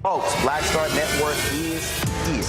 Folks, Black Star Network is here.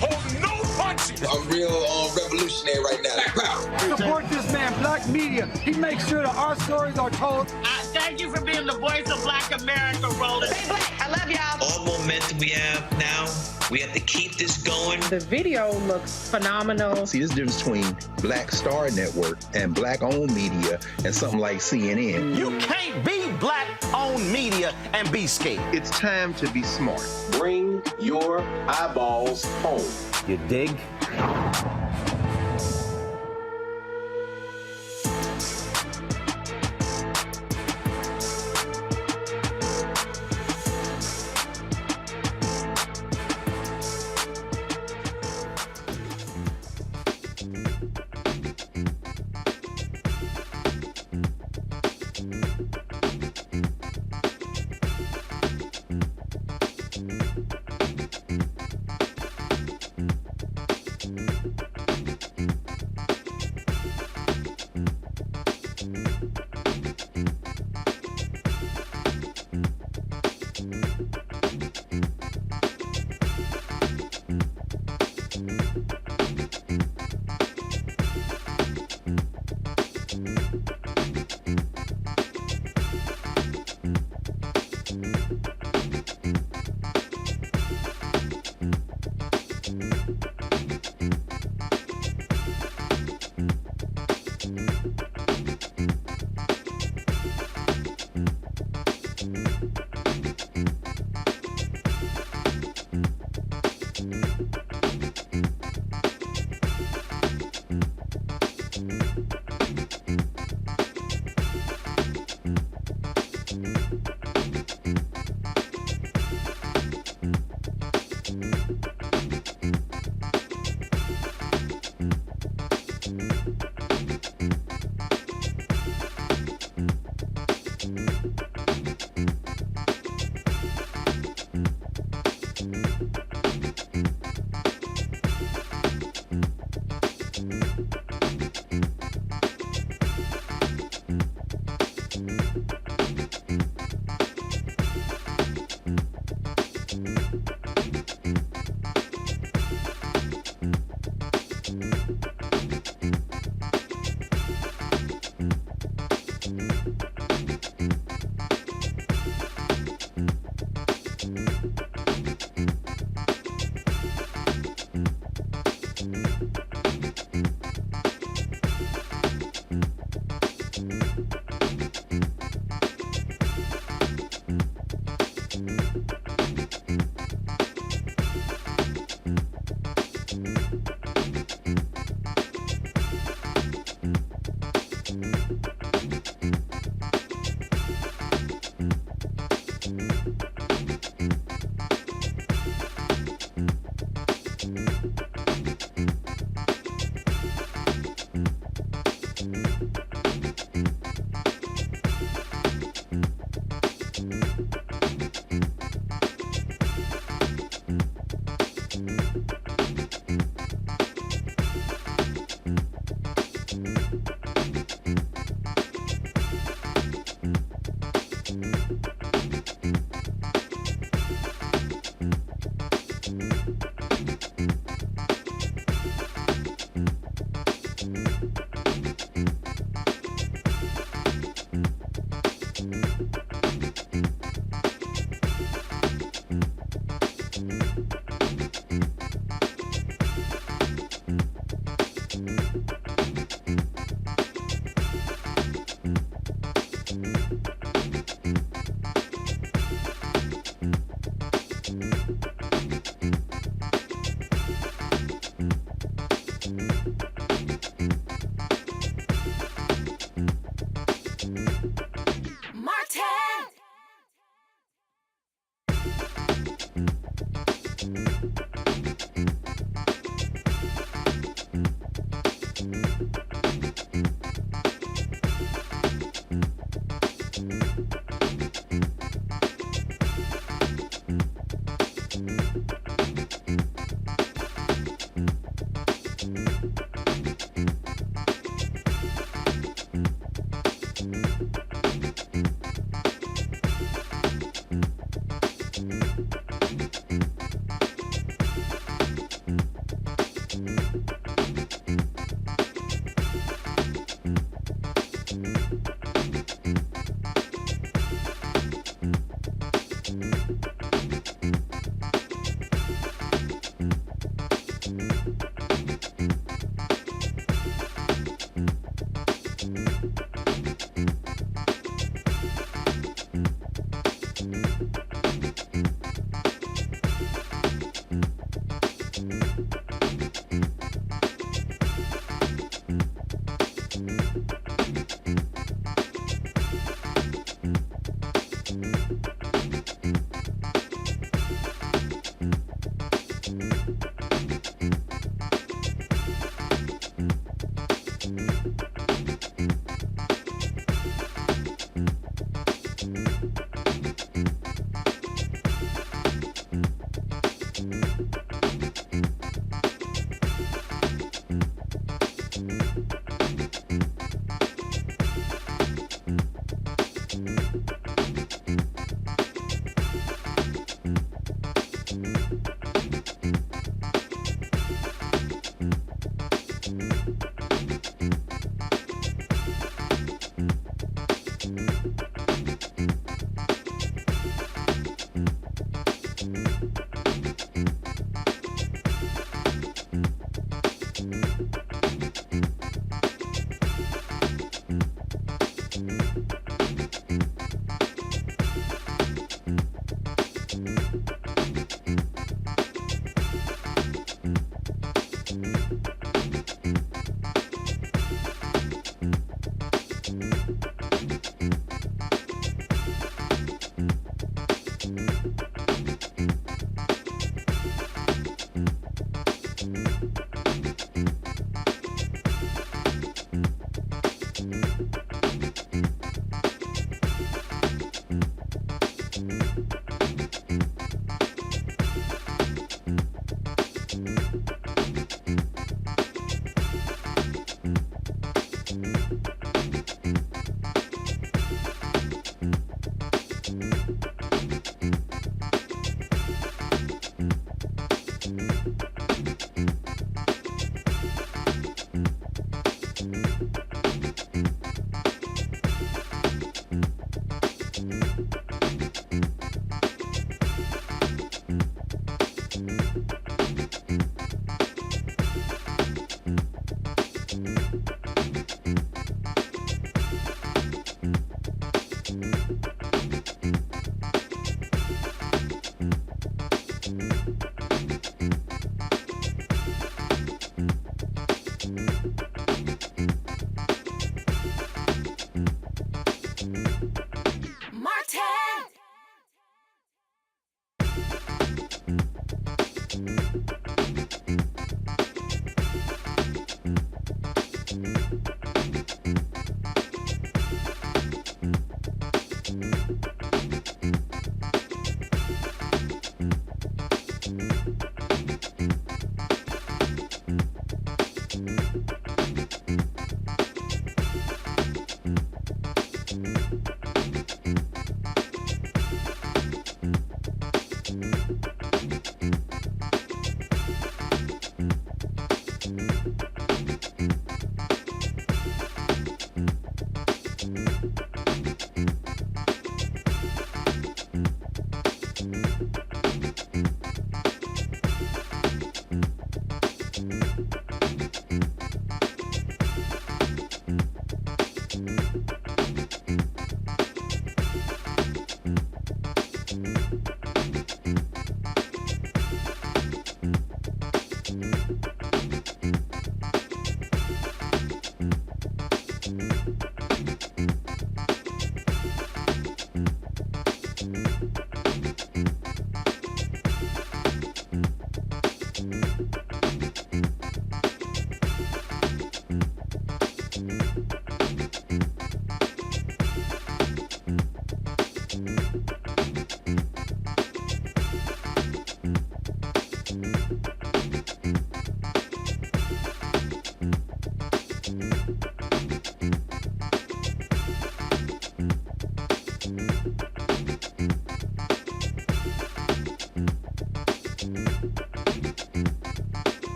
Hold no punches! I'm real revolutionary right now. Black power. Support this man, Black media. He makes sure that our stories are told. Thank you for being the voice of Black America, Roland. Stay black. I love y'all. All momentum we have now, we have to keep this going. The video looks phenomenal. See, there's a difference between Black Star Network and Black-owned media and something like CNN. You can't be Black-owned media and be scared. It's time to be smart. Bring your eyeballs home. You dig?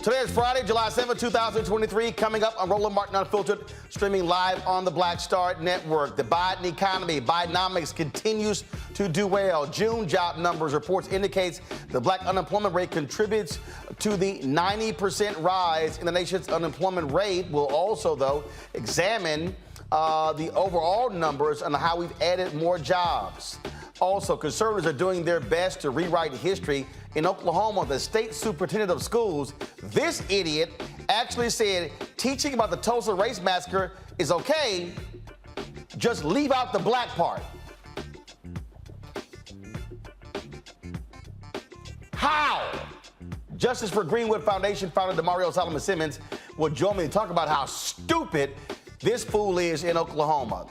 Today is Friday, July 7, 2023. Coming up on Roland Martin Unfiltered, streaming live on the Black Star Network. The Biden economy, Bidenomics continues to do well. June job numbers reports indicates the black unemployment rate contributes to the 90% rise in the nation's unemployment rate. We'll also, though, examine the overall numbers and how we've added more jobs. Also, conservatives are doing their best to rewrite history. In Oklahoma, the state superintendent of schools, this idiot, actually said teaching about the Tulsa Race Massacre is okay, just leave out the black part. How? Justice for Greenwood Foundation founder Damario Solomon-Simmons will join me to talk about how stupid this fool is in Oklahoma.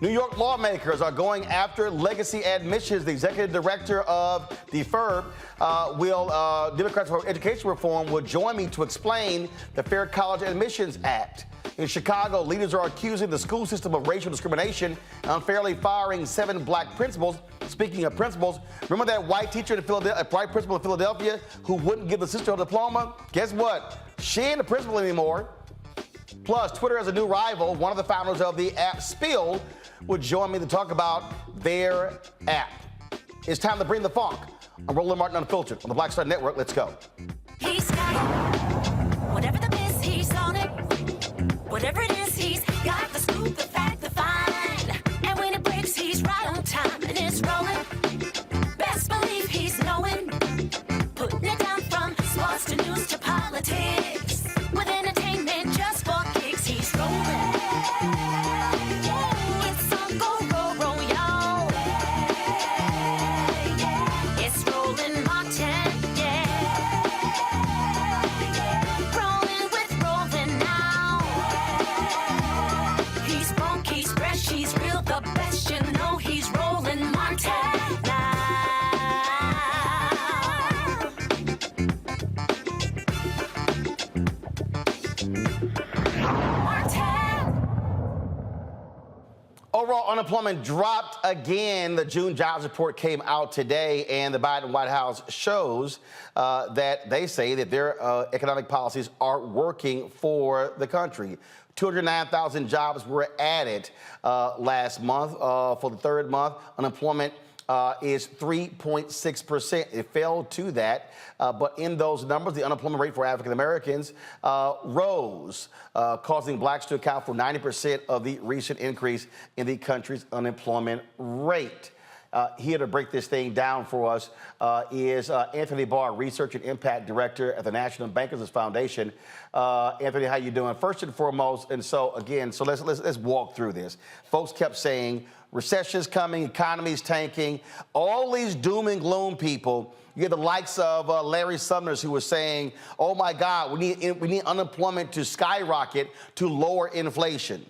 New York lawmakers are going after legacy admissions. The executive director of Deferred Democrats for Education Reform will join me to explain the Fair College Admissions Act. In Chicago, leaders are accusing the school system of racial discrimination and unfairly firing 7 black principals. Speaking of principals, remember that white teacher in Philadelphia, white principal in Philadelphia who wouldn't give the sister a diploma? Guess what? She ain't the principal anymore. Plus, Twitter has a new rival. One of the founders of the app, Spill, will join me to talk about their app. It's time to bring the funk. I'm Roland Martin Unfiltered on the Black Star Network. Let's go. He's got it. Whatever the biz, he's on it. Whatever it is, he's got the scoop, the fact, the find. And when it breaks, he's right on time and it's rolling. Best believe he's knowing. Putting it down from sports to news to politics. With entertainment just for kicks, he's rolling. Overall unemployment dropped again. The June jobs report came out today, and the Biden White House shows that they say that their economic policies are working for the country. 209,000 jobs were added last month. For the third month, unemployment is 3.6%. It fell to that, but in those numbers, the unemployment rate for African Americans rose, causing blacks to account for 90% of the recent increase in the country's unemployment rate. Here to break this thing down for us is Anthony Barr, Research and Impact Director at the National Bankers Foundation. Anthony, how you doing? First and foremost, and so again, so let's walk through this. Folks kept saying recession's coming, economy's tanking, all these doom and gloom people. You get the likes of Larry Summers, who was saying, "Oh my God, we need unemployment to skyrocket to lower inflation."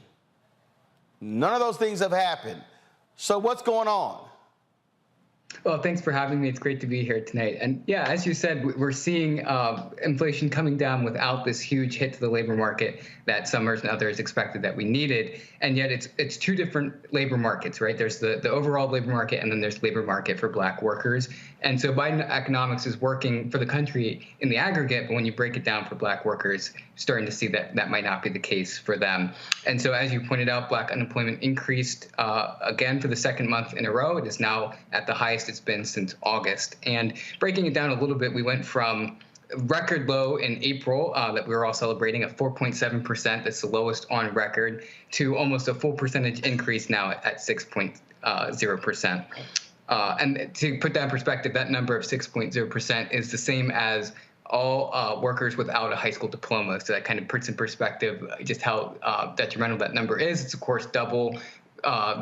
None of those things have happened. So what's going on? Well, thanks for having me. It's great to be here tonight. And yeah, as you said, we're seeing inflation coming down without this huge hit to the labor market that Summers and others expected that we needed. And yet it's two different labor markets, right? There's the overall labor market, and then there's labor market for black workers. And so Biden economics is working for the country in the aggregate, but when you break it down for black workers, starting to see that that might not be the case for them. And so as you pointed out, black unemployment increased again for the second month in a row. It is now at the highest it's been since August. And breaking it down a little bit, we went from record low in April that we were all celebrating at 4.7%. That's the lowest on record, to almost a full percentage increase now at 6.0%. And to put that in perspective, that number of 6.0% is the same as all workers without a high school diploma. So that kind of puts in perspective just how detrimental that number is. It's, of course, double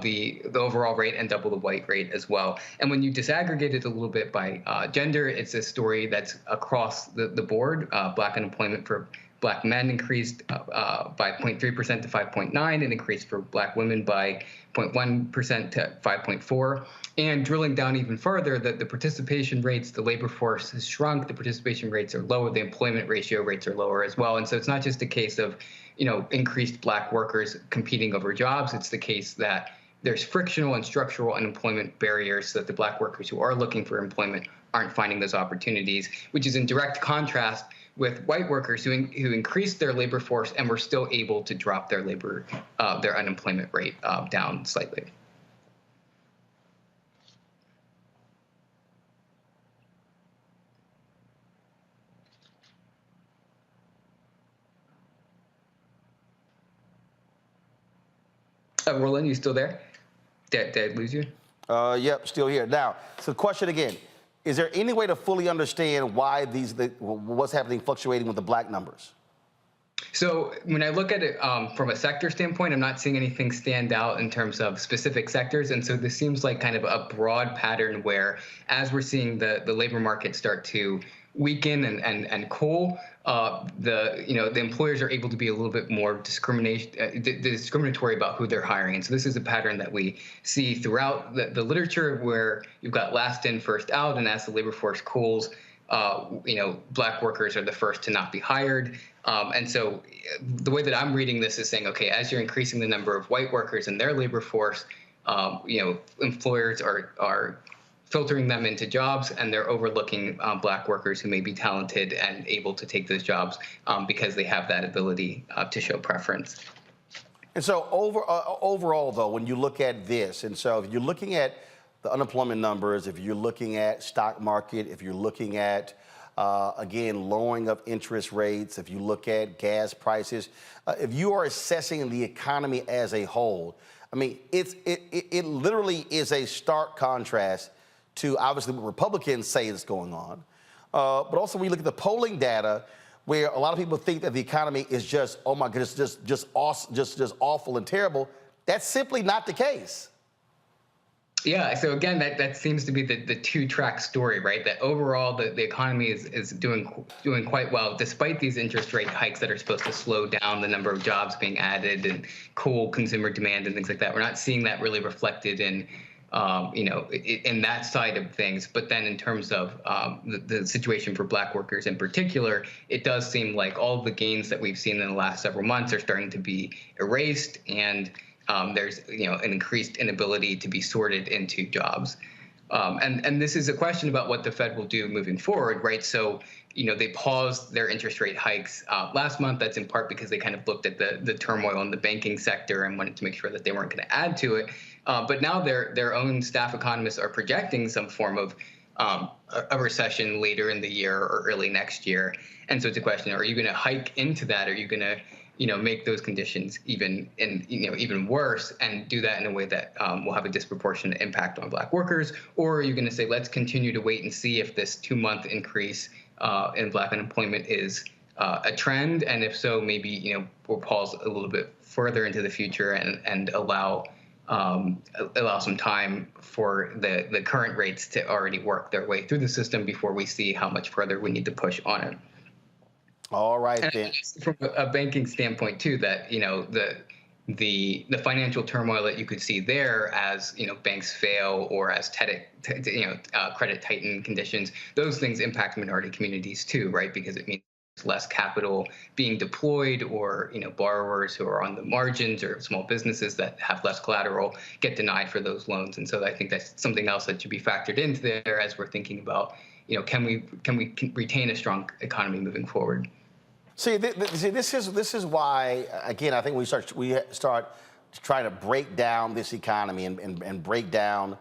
the overall rate and double the white rate as well. And when you disaggregate it a little bit by gender, it's a story that's across the board. Black unemployment for black men increased by 0.3% to 5.9, and increased for black women by 0.1% to 5.4. And drilling down even further, the participation rates, the labor force has shrunk, the participation rates are lower, the employment ratio rates are lower as well. And so it's not just a case of, increased black workers competing over jobs. It's the case that there's frictional and structural unemployment barriers so that the black workers who are looking for employment aren't finding those opportunities, which is in direct contrast with white workers who increased their labor force and were still able to drop their their unemployment rate down slightly. Roland, you still there? Did I lose you? Yep, still here. Now, so the question again, is there any way to fully understand why what's happening fluctuating with the black numbers? So when I look at it from a sector standpoint, I'm not seeing anything stand out in terms of specific sectors. And so this seems like kind of a broad pattern where as we're seeing the labor market start to weaken and cool, the employers are able to be a little bit more discriminatory about who they're hiring. And so this is a pattern that we see throughout the literature where you've got last in, first out. And as the labor force cools, black workers are the first to not be hired. And so the way that I'm reading this is saying, okay, as you're increasing the number of white workers in their labor force, employers are filtering them into jobs, and they're overlooking black workers who may be talented and able to take those jobs because they have that ability to show preference. And so overall, though, when you look at this, and so if you're looking at the unemployment numbers, if you're looking at stock market, if you're looking at, again, lowering of interest rates, if you look at gas prices, if you are assessing the economy as a whole, I mean, it literally is a stark contrast to obviously what Republicans say is going on. But also when you look at the polling data, where a lot of people think that the economy is just, oh my goodness, just awful and terrible, that's simply not the case. Yeah, so again, that seems to be the two-track story, right? That overall the economy is doing quite well, despite these interest rate hikes that are supposed to slow down the number of jobs being added and cool consumer demand and things like that. We're not seeing that really reflected in in that side of things. But then in terms of the situation for black workers in particular, it does seem like all of the gains that we've seen in the last several months are starting to be erased, and there's an increased inability to be sorted into jobs. And this is a question about what the Fed will do moving forward, right? So, they paused their interest rate hikes last month. That's in part because they kind of looked at the turmoil in the banking sector and wanted to make sure that they weren't going to add to it. But now their own staff economists are projecting some form of a recession later in the year or early next year. And so it's a question: are you going to hike into that? Are you going to make those conditions even worse, and do that in a way that will have a disproportionate impact on black workers? Or are you going to say, let's continue to wait and see if this 2-month increase in black unemployment is a trend, and if so, maybe we'll pause a little bit further into the future and allow some time for the current rates to already work their way through the system before we see how much further we need to push on it. All right, then. From a banking standpoint too, that the financial turmoil that you could see there as banks fail or as credit tighten conditions, those things impact minority communities too, right? Because it means less capital being deployed, or borrowers who are on the margins or small businesses that have less collateral get denied for those loans. And so I think that's something else that should be factored into there as we're thinking about can we retain a strong economy moving forward. See, this is why, again, I think we start trying to break down this economy and break down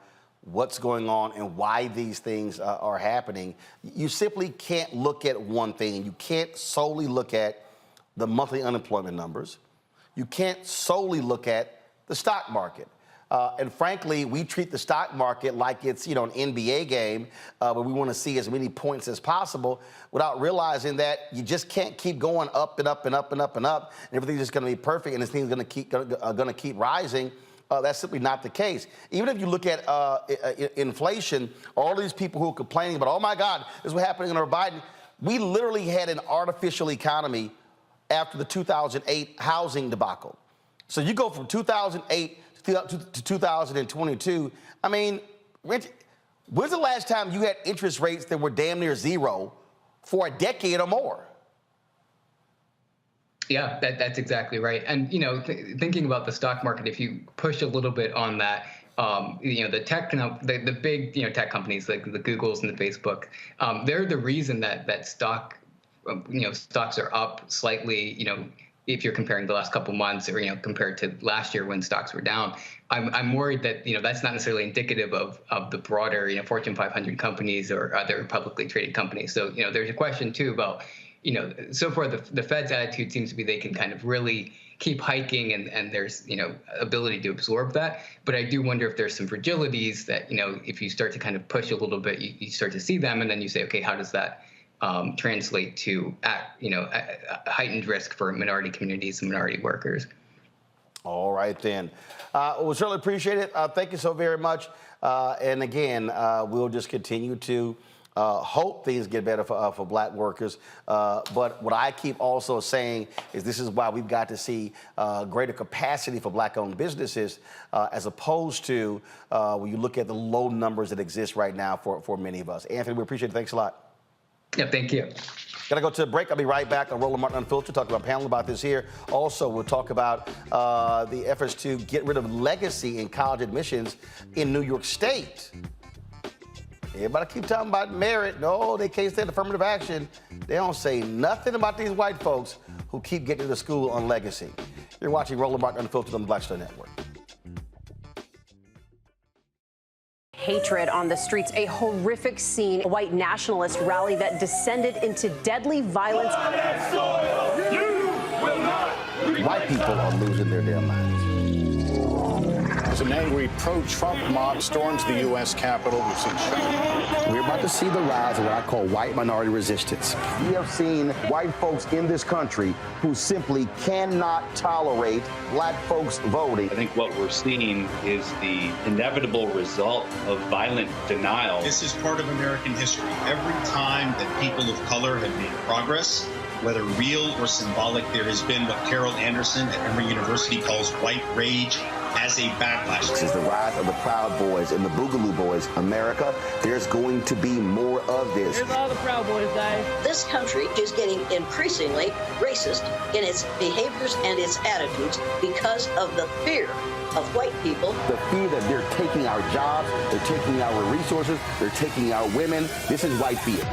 what's going on and why these things are happening. You simply can't look at one thing. You can't solely look at the monthly unemployment numbers. You can't solely look at the stock market. And frankly, we treat the stock market like it's, an NBA game where we want to see as many points as possible without realizing that you just can't keep going up and up and up and up and up, and everything's just going to be perfect and this thing's going to keep rising. That's simply not the case. Even if you look at inflation, all these people who are complaining about, oh my God, this is what happening under Biden. We literally had an artificial economy after the 2008 housing debacle. So you go from 2008 to 2022. I mean, when's the last time you had interest rates that were damn near zero for a decade or more? Yeah, that's exactly right. And, thinking about the stock market, if you push a little bit on that, the big, tech companies like the Googles and the Facebook, they're the reason that stock stocks are up slightly, if you're comparing the last couple months or, compared to last year when stocks were down. I'm worried that, that's not necessarily indicative of the broader, Fortune 500 companies or other publicly traded companies. So, there's a question too about, so far the Fed's attitude seems to be they can kind of really keep hiking and there's, ability to absorb that. But I do wonder if there's some fragilities that, if you start to kind of push a little bit, you start to see them and then you say, okay, how does that translate to, a heightened risk for minority communities and minority workers? All right, then. We certainly appreciate it. Thank you so very much. And again, we'll just continue to hope things get better for black workers. But what I keep also saying is this is why we've got to see greater capacity for black-owned businesses as opposed to when you look at the low numbers that exist right now for many of us. Anthony, we appreciate it. Thanks a lot. Yeah, thank you. Got to go to a break. I'll be right back on Roland Martin Unfiltered, talk about a panel about this here. Also, we'll talk about the efforts to get rid of legacy in college admissions in New York State. Everybody keep talking about merit. No, they can't stand affirmative action. They don't say nothing about these white folks who keep getting to school on legacy. You're watching Roland Martin Unfiltered on the Black Star Network. Hatred on the streets, a horrific scene, a white nationalist rally that descended into deadly violence. White people are losing their damn minds. An angry pro-Trump mob storms the U.S. Capitol. We're about to see the rise of what I call white minority resistance. We have seen white folks in this country who simply cannot tolerate black folks voting. I think what we're seeing is the inevitable result of violent denial. This is part of American history. Every time that people of color have made progress, whether real or symbolic, there has been what Carol Anderson at Emory University calls white rage as a backlash. This is the rise of the Proud Boys and the Boogaloo Boys. America, there's going to be more of this. Here's all the Proud Boys, guys. This country is getting increasingly racist in its behaviors and its attitudes because of the fear of white people. The fear that they're taking our jobs, they're taking our resources, they're taking our women. This is white fear.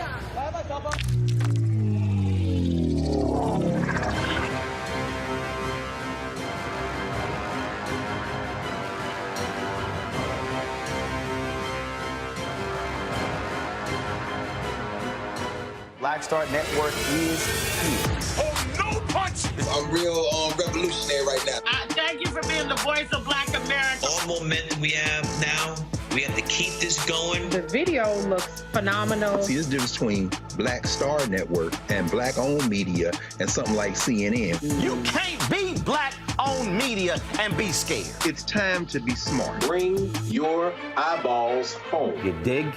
Black Star Network is here. Oh, no punch! I'm real revolutionary right now. Thank you for being the voice of Black America. All momentum we have now, we have to keep this going. The video looks phenomenal. See, there's a difference between Black Star Network and black-owned media and something like CNN. You can't be black-owned media and be scared. It's time to be smart. Bring your eyeballs home. You dig?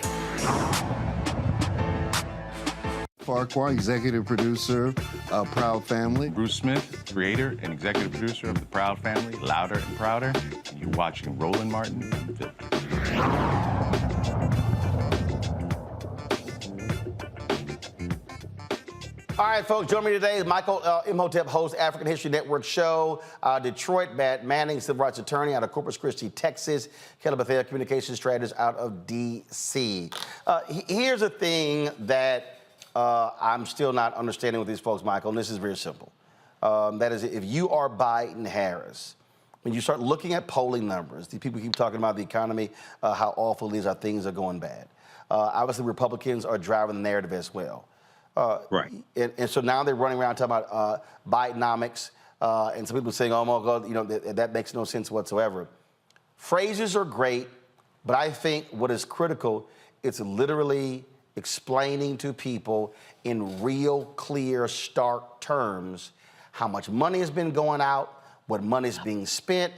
Farquhar, executive producer of Proud Family. Bruce Smith, creator and executive producer of The Proud Family, Louder and Prouder. And you're watching Roland Martin Unfiltered. All right, folks, join me today is Michael Imhotep, host African History Network show. Detroit, Matt Manning, civil rights attorney out of Corpus Christi, Texas. Kelly Bethel, communications strategist out of D.C. Here's a thing that I'm still not understanding with these folks, Michael, and this is very simple. That is, if you are Biden-Harris, when you start looking at polling numbers, these people keep talking about the economy, how awful it is, how things are going bad. Obviously, Republicans are driving the narrative as well. Right. And so now they're running around talking about Bidenomics, and some people saying, oh, my God, that makes no sense whatsoever. Phrases are great, but I think what is critical, it's literally explaining to people in real, clear, stark terms how much money has been going out, what money is being spent,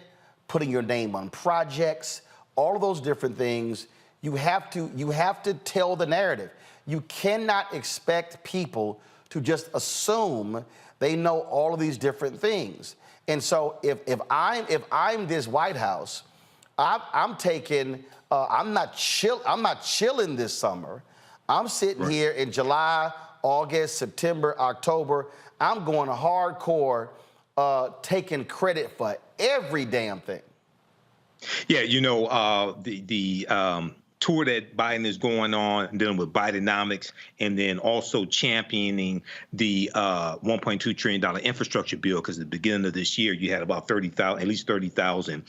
putting your name on projects, all of those different things. You have to tell the narrative. You cannot expect people to just assume they know all of these different things. And so if I'm this White House, I'm not chilling this summer. I'm sitting here in July, August, September, October. I'm going hardcore, taking credit for every damn thing. Yeah, the tour that Biden is going on, dealing with Bidenomics, and then also championing the $1.2 trillion infrastructure bill, because at the beginning of this year, you had about 30,000, at least 30,000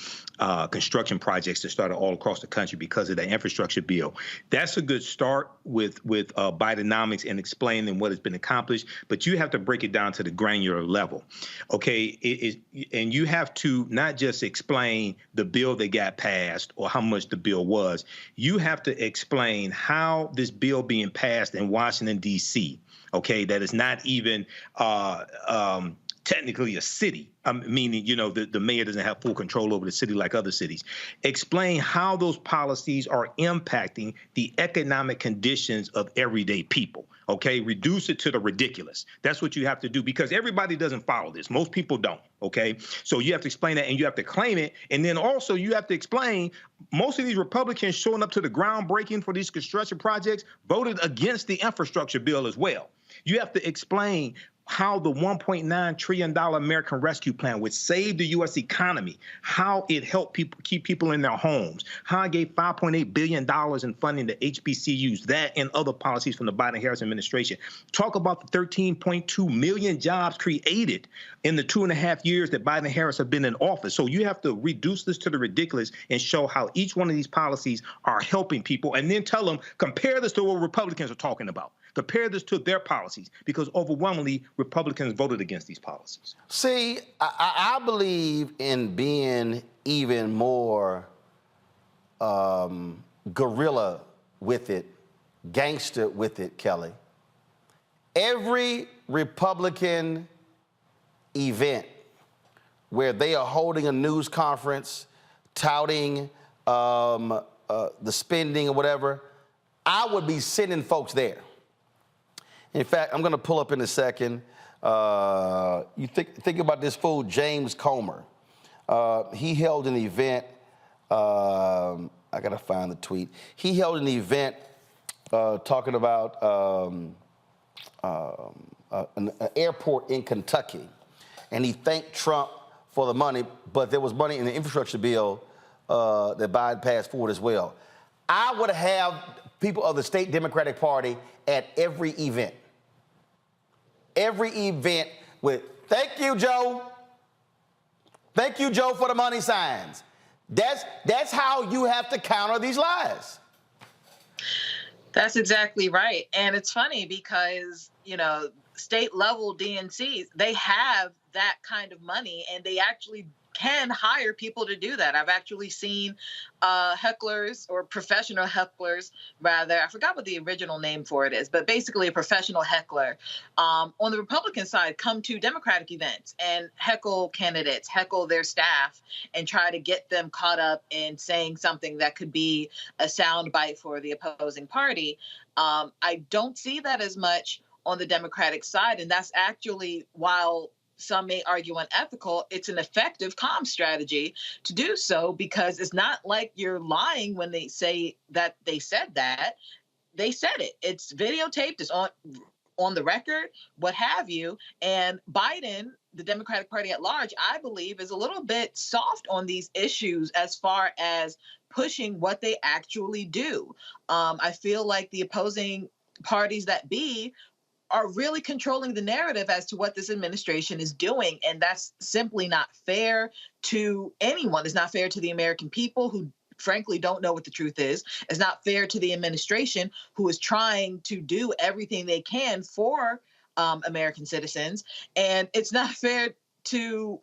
construction projects that started all across the country because of the infrastructure bill. That's a good start with Bidenomics and explaining what has been accomplished, but you have to break it down to the granular level, okay? And you have to not just explain the bill that got passed or how much the bill was. You have to explain how this bill being passed in Washington, D.C., okay, that is not even technically a city, meaning, you know, the mayor doesn't have full control over the city like other cities. Explain how those policies are impacting the economic conditions of everyday people, okay? Reduce it to the ridiculous. That's what you have to do, because everybody doesn't follow this. Most people don't, okay? So you have to explain that, and you have to claim it. And then also you have to explain most of these Republicans showing up to the groundbreaking for these construction projects voted against the infrastructure bill as well. You have to explain how the $1.9 trillion American Rescue Plan, which saved the U.S. economy, how it helped people keep people in their homes, how it gave $5.8 billion in funding to HBCUs, that and other policies from the Biden-Harris administration. Talk about the 13.2 million jobs created in the 2.5 years that Biden and Harris have been in office. So you have to reduce this to the ridiculous and show how each one of these policies are helping people, and then tell them, compare this to what Republicans are talking about. Compare this to their policies, because overwhelmingly Republicans voted against these policies. See, I believe in being even more guerrilla with it, gangster with it, Kelly. Every Republican event where they are holding a news conference touting the spending or whatever, I would be sending folks there. In fact, I'm going to pull up in a second. You think about this fool, James Comer. He held an event. I got to find the tweet. He held an event talking about an airport in Kentucky. And he thanked Trump for the money, but there was money in the infrastructure bill that Biden passed forward as well. I would have people of the state Democratic Party at every event. Every event with, thank you, Joe. Thank you, Joe, for the money signs. That's how you have to counter these lies. That's exactly right. And it's funny because, you know, state level DNCs, they have that kind of money, and they actually can hire people to do that. I've actually seen hecklers, or professional hecklers, rather. I forgot what the original name for it is, but basically a professional heckler on the Republican side come to Democratic events and heckle candidates, heckle their staff, and try to get them caught up in saying something that could be a soundbite for the opposing party. I don't see that as much on the Democratic side, and that's actually, while some may argue unethical, it's an effective comm strategy to do so, because it's not like you're lying when they say that they said that. They said it. It's videotaped. It's on the record, what have you. And Biden, the Democratic Party at large, I believe, is a little bit soft on these issues as far as pushing what they actually do. I feel like the opposing parties that be are really controlling the narrative as to what this administration is doing. And that's simply not fair to anyone. It's not fair to the American people, who frankly don't know what the truth is. It's not fair to the administration, who is trying to do everything they can for American citizens. And it's not fair to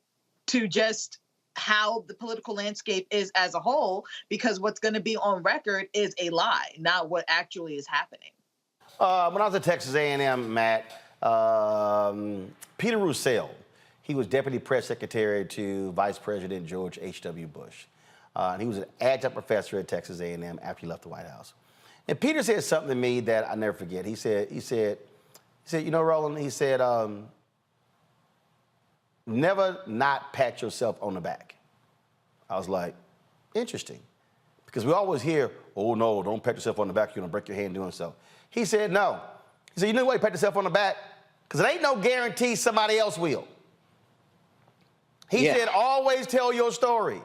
just how the political landscape is as a whole, because what's going to be on record is a lie, not what actually is happening. When I was at Texas A&M, Matt, Peter Roussel, he was deputy press secretary to Vice President George H.W. Bush. And he was an adjunct professor at Texas A&M after he left the White House. And Peter said something to me that I never forget. He said, you know, Roland, he said, never not pat yourself on the back. I was like, interesting. Because we always hear, oh, no, don't pat yourself on the back. You're going to break your hand doing so. He said, no. He said, you know why you pat yourself on the back? Because it ain't no guarantee somebody else will. He said, always tell your story.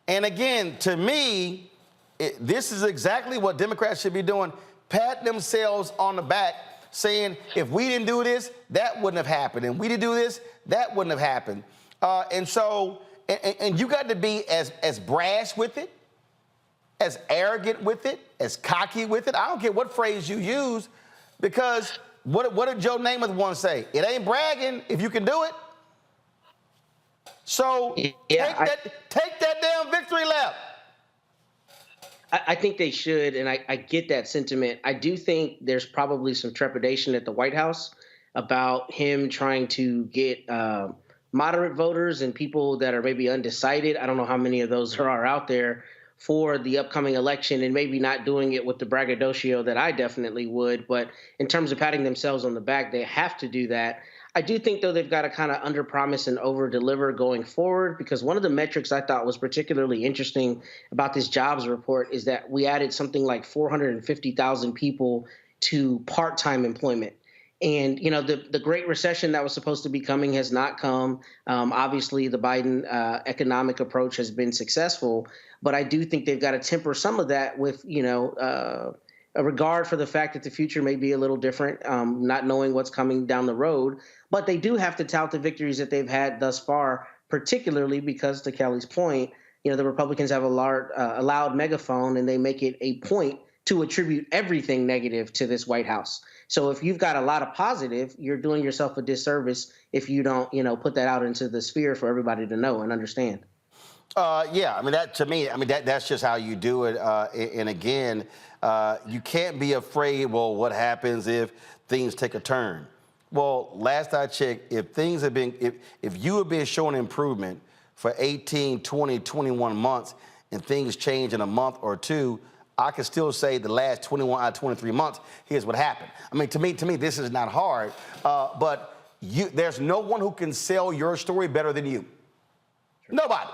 And again, to me, this is exactly what Democrats should be doing, patting themselves on the back, saying, if we didn't do this, that wouldn't have happened. And we didn't do this, that wouldn't have happened. And you got to be as brash with it, as arrogant with it, as cocky with it. I don't care what phrase you use, because what did Joe Namath once say? It ain't bragging if you can do it. So take that damn victory lap. I think they should, and I get that sentiment. I do think there's probably some trepidation at the White House about him trying to get moderate voters and people that are maybe undecided. I don't know how many of those are out there for the upcoming election, and maybe not doing it with the braggadocio that I definitely would. But in terms of patting themselves on the back, they have to do that. I do think, though, they've got to kind of under-promise and over-deliver going forward, because one of the metrics I thought was particularly interesting about this jobs report is that we added something like 450,000 people to part-time employment. And, you know, the Great Recession that was supposed to be coming has not come. Obviously, the Biden economic approach has been successful, but I do think they've got to temper some of that with, you know, a regard for the fact that the future may be a little different, not knowing what's coming down the road. But they do have to tout the victories that they've had thus far, particularly because, to Kelly's point, you know, the Republicans have a loud megaphone, and they make it a point to attribute everything negative to this White House. So if you've got a lot of positive, you're doing yourself a disservice if you don't, you know, put that out into the sphere for everybody to know and understand. Yeah, I mean, that to me, I mean, that's just how you do it. And again, you can't be afraid, well, what happens if things take a turn? Well, last I checked, if things have been, if you have been showing improvement for 18, 20, 21 months, and things change in a month or two, I can still say the last 21 out of 23 months, here's what happened. I mean, to me, this is not hard, but there's no one who can sell your story better than you. Nobody.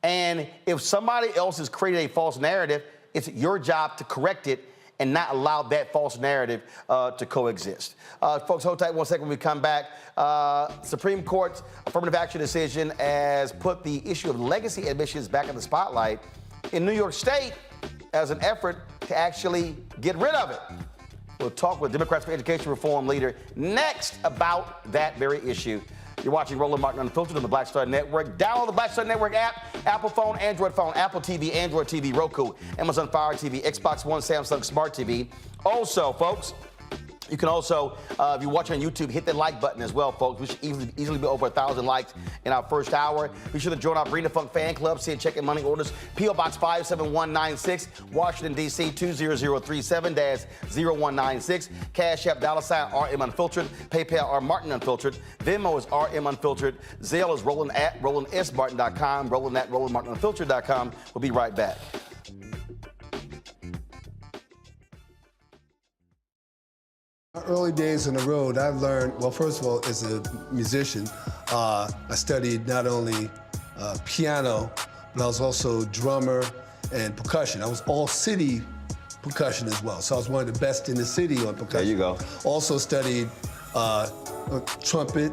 And if somebody else has created a false narrative, it's your job to correct it and not allow that false narrative to coexist. Folks, hold tight 1 second when we come back. Supreme Court's affirmative action decision has put the issue of legacy admissions back in the spotlight in New York State as an effort to actually get rid of it. We'll talk with Democrats for Education Reform leader next about that very issue. You're watching Roland Martin Unfiltered on the Black Star Network. Download the Black Star Network app, Apple phone, Android phone, Apple TV, Android TV, Roku, Amazon Fire TV, Xbox One, Samsung Smart TV. Also, folks, you can also, if you're watching on YouTube, hit the like button as well, folks. We should easily be over 1,000 likes in our first hour. Be sure to join our Bring the Funk fan club, see and check in money orders. P.O. Box 57196, Washington, D.C. 20037-0196. Cash App, $RM Unfiltered. PayPal, R Martin Unfiltered. Venmo is RM Unfiltered. Zelle is Roland at RolandSMartin.com. Roland at RolandMartinUnfiltered.com. We'll be right back. Early days on the road, I've learned, well, first of all, as a musician, I studied not only piano, but I was also drummer and percussion. I was all city percussion as well. So I was one of the best in the city on percussion. There you go. Also studied trumpet,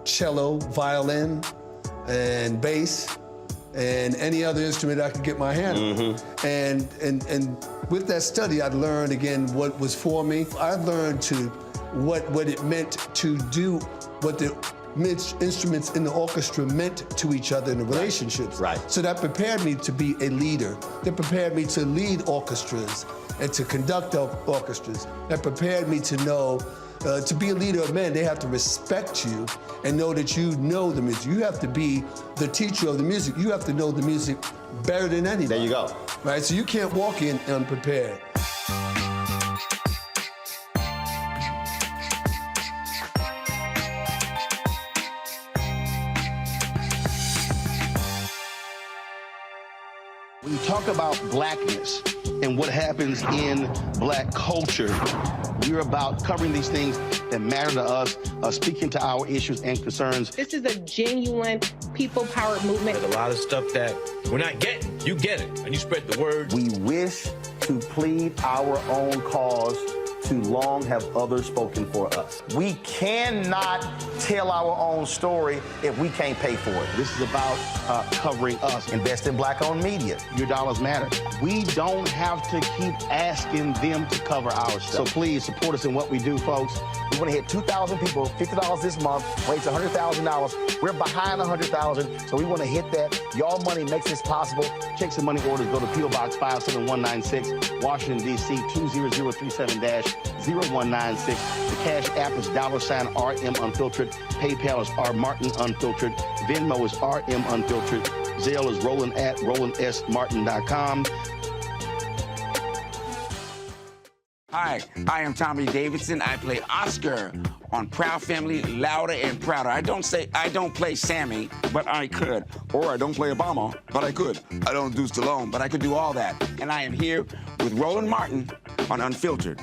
cello, violin, and bass, and any other instrument I could get my hand on. And with that study, I'd learned again what was for me. I learned what it meant to do what the instruments in the orchestra meant to each other in the relationships. Right. So that prepared me to be a leader. That prepared me to lead orchestras and to conduct orchestras. That prepared me to know to be a leader of men, they have to respect you and know that you know the music. You have to be the teacher of the music. You have to know the music better than anybody. There you go. Right, so you can't walk in unprepared. When you talk about blackness and what happens in black culture, we're about covering these things that matter to us, speaking to our issues and concerns. This is a genuine people-powered movement. There's a lot of stuff that we're not getting. You get it, and you spread the word. We wish to plead our own cause Too long have others spoken for us. We cannot tell our own story if we can't pay for it. This is about covering us. Invest in black-owned media. Your dollars matter. We don't have to keep asking them to cover our stuff. So please support us in what we do, folks. We want to hit 2,000 people, $50 this month, raise $100,000. We're behind 100,000, so we want to hit that. Y'all money makes this possible. Check some money orders. Go to P.O. Box 57196, Washington, D.C. 20037-0196. The Cash App is $RM Unfiltered. PayPal is R Martin Unfiltered. Venmo is RM Unfiltered. Zelle is Roland@RolandSMartin.com. Hi, I am Tommy Davidson. I play Oscar on Proud Family, Louder and Prouder. I don't play Sammy, but I could. Or I don't play Obama, but I could. I don't do Stallone, but I could do all that. And I am here with Roland Martin on Unfiltered.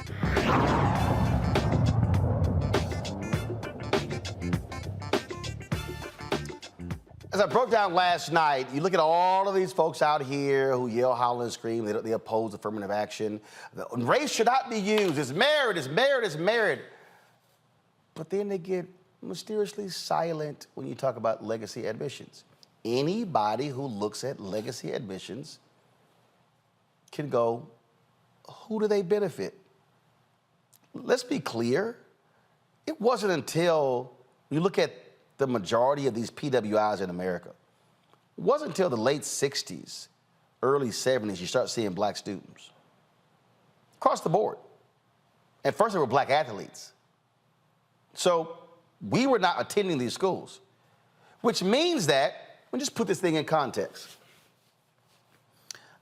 As I broke down last night, you look at all of these folks out here who yell, holler, and scream. They oppose affirmative action. Race should not be used. It's merit, it's merit, it's merit. But then they get mysteriously silent when you talk about legacy admissions. Anybody who looks at legacy admissions can go, who do they benefit? Let's be clear. It wasn't until you look at the majority of these PWIs in America, it wasn't until the late 60s, early 70s, you start seeing black students across the board. And first they were black athletes. So we were not attending these schools, which means that, let me just put this thing in context.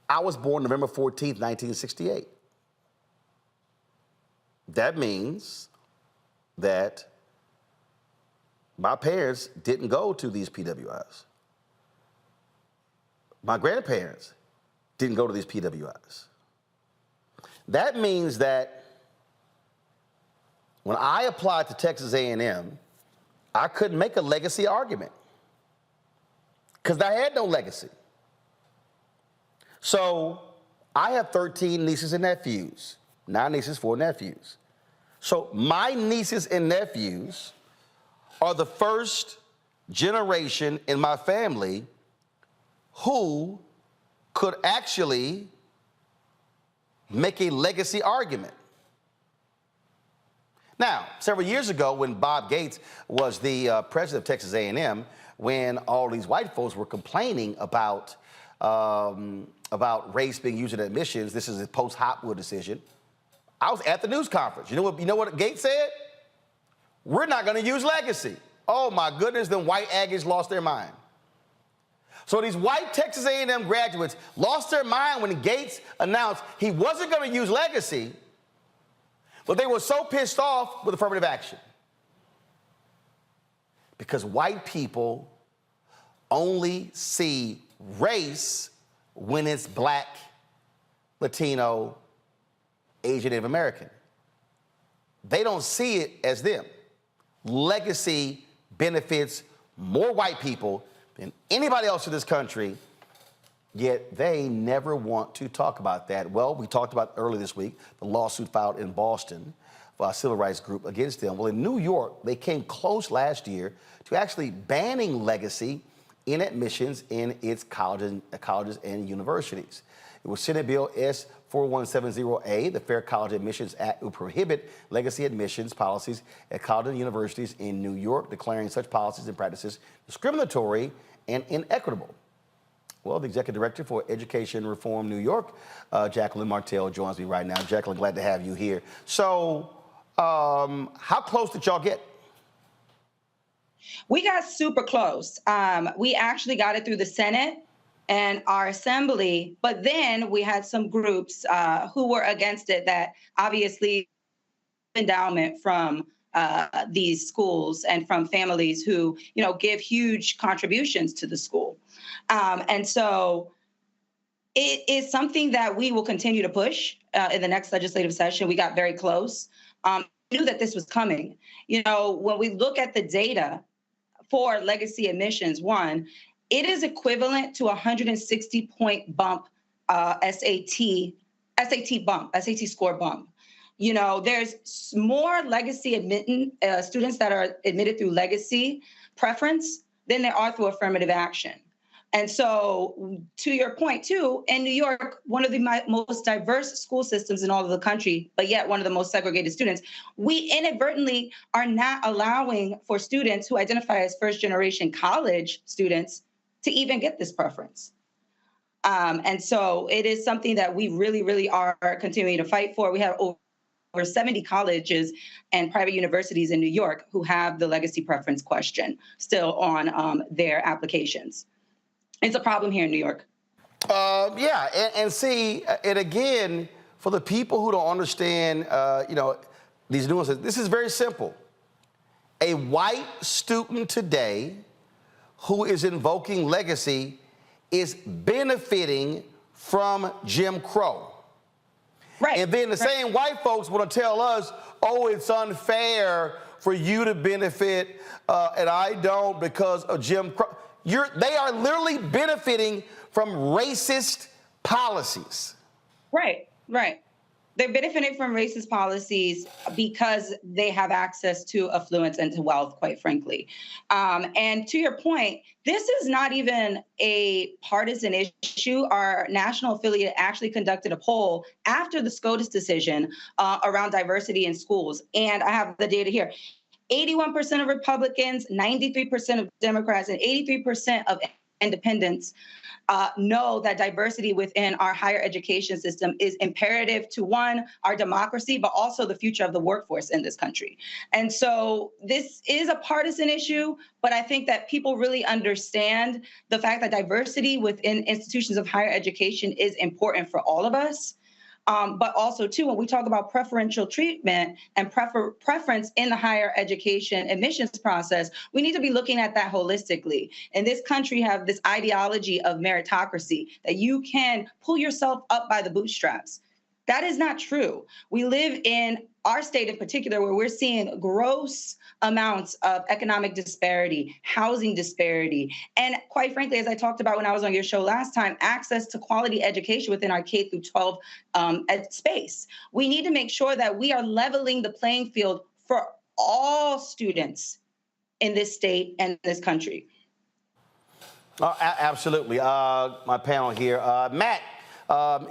I was born November 14th, 1968. That means that my parents didn't go to these PWIs. My grandparents didn't go to these PWIs. That means that when I applied to Texas A&M, I couldn't make a legacy argument because I had no legacy. So I have 13 nieces and nephews, 9 nieces, 4 nephews. So my nieces and nephews are the first generation in my family who could actually make a legacy argument. Now, several years ago when Bob Gates was the president of Texas A&M, when all these white folks were complaining about race being used in admissions, this is a post-Hopwood decision, I was at the news conference. You know what Gates said? We're not going to use legacy. Oh, my goodness, then white Aggies lost their mind. So these white Texas A&M graduates lost their mind when Gates announced he wasn't going to use legacy, but they were so pissed off with affirmative action. Because white people only see race when it's black, Latino, Asian, Native American. They don't see it as them. Legacy benefits more white people than anybody else in this country, yet they never want to talk about that. Well, we talked about earlier this week the lawsuit filed in Boston by a civil rights group against them. Well, in New York, they came close last year to actually banning legacy in admissions in its colleges and universities. It was Senate Bill S4170A, the Fair College Admissions Act, will prohibit legacy admissions policies at colleges and universities in New York, declaring such policies and practices discriminatory and inequitable. Well, the Executive Director for Education Reform New York, Jacqueline Martell, joins me right now. Jacqueline, glad to have you here. So, how close did y'all get? We got super close. We actually got it through the Senate and our assembly, but then we had some groups who were against it that obviously endowment from these schools and from families who, give huge contributions to the school. And so it is something that we will continue to push in the next legislative session. We got very close. We knew that this was coming. When we look at the data for legacy admissions, one, it is equivalent to a 160-point bump, SAT score bump. You know, there's more legacy students that are admitted through legacy preference than there are through affirmative action. And so, to your point, too, in New York, one of the most diverse school systems in all of the country, but yet one of the most segregated students, we inadvertently are not allowing for students who identify as first-generation college students to even get this preference. And so it is something that we really, really are continuing to fight for. We have over 70 colleges and private universities in New York who have the legacy preference question still on their applications. It's a problem here in New York. Yeah, and see, and again, for the people who don't understand, these nuances, this is very simple. A white student today who is invoking legacy is benefiting from Jim Crow. Right. And then the same white folks want to tell us, oh, it's unfair for you to benefit and I don't because of Jim Crow. They are literally benefiting from racist policies. Right, right. They're benefiting from racist policies because they have access to affluence and to wealth, quite frankly. And to your point, this is not even a partisan issue. Our national affiliate actually conducted a poll after the SCOTUS decision around diversity in schools. And I have the data here. 81% of Republicans, 93% of Democrats, and 83% of independents know that diversity within our higher education system is imperative to, one, our democracy, but also the future of the workforce in this country. And so this is a partisan issue, but I think that people really understand the fact that diversity within institutions of higher education is important for all of us. But also, too, when we talk about preferential treatment and preference in the higher education admissions process, we need to be looking at that holistically. In this country, have this ideology of meritocracy, that you can pull yourself up by the bootstraps. That is not true. We live in our state in particular where we're seeing gross amounts of economic disparity, housing disparity, and quite frankly, as I talked about when I was on your show last time, access to quality education within our K through 12 space. We need to make sure that we are leveling the playing field for all students in this state and this country. Absolutely. My panel here. Matt,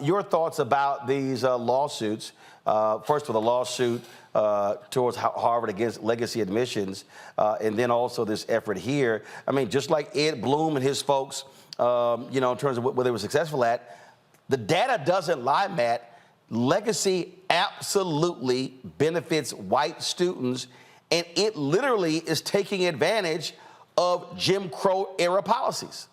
your thoughts about these lawsuits. First, with a lawsuit towards Harvard against legacy admissions, and then also this effort here. I mean, just like Ed Bloom and his folks, in terms of what they were successful at, the data doesn't lie, Matt. Legacy absolutely benefits white students, and it literally is taking advantage of Jim Crow era policies.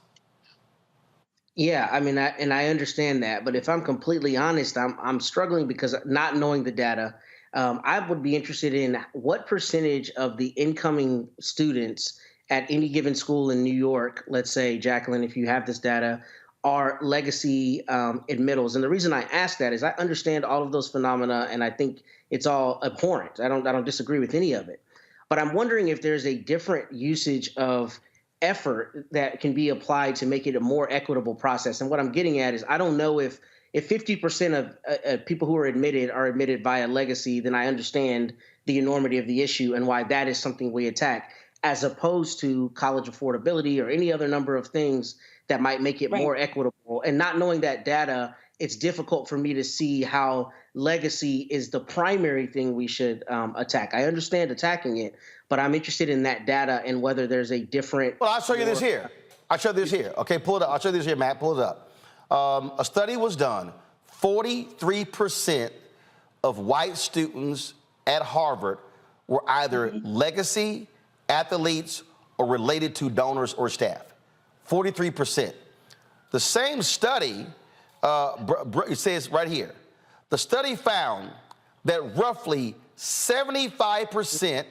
Yeah, I mean, I understand that, but if I'm completely honest, I'm struggling because not knowing the data, I would be interested in what percentage of the incoming students at any given school in New York, let's say, Jacqueline, if you have this data, are legacy admittals. And the reason I ask that is I understand all of those phenomena, and I think it's all abhorrent. I don't disagree with any of it. But I'm wondering if there's a different usage of effort that can be applied to make it a more equitable process. And what I'm getting at is I don't know if 50% of people who are admitted via legacy, then I understand the enormity of the issue and why that is something we attack, as opposed to college affordability or any other number of things that might make it more equitable. And not knowing that data, it's difficult for me to see how legacy is the primary thing we should attack. I understand attacking it, but I'm interested in that data and whether there's a different... Well, I'll show you this here. I'll show this here. Okay, pull it up. I'll show you this here, Matt. Pull it up. A study was done. 43% of white students at Harvard were either legacy, athletes, or related to donors or staff. 43%. The same study, it says right here, the study found that roughly 75%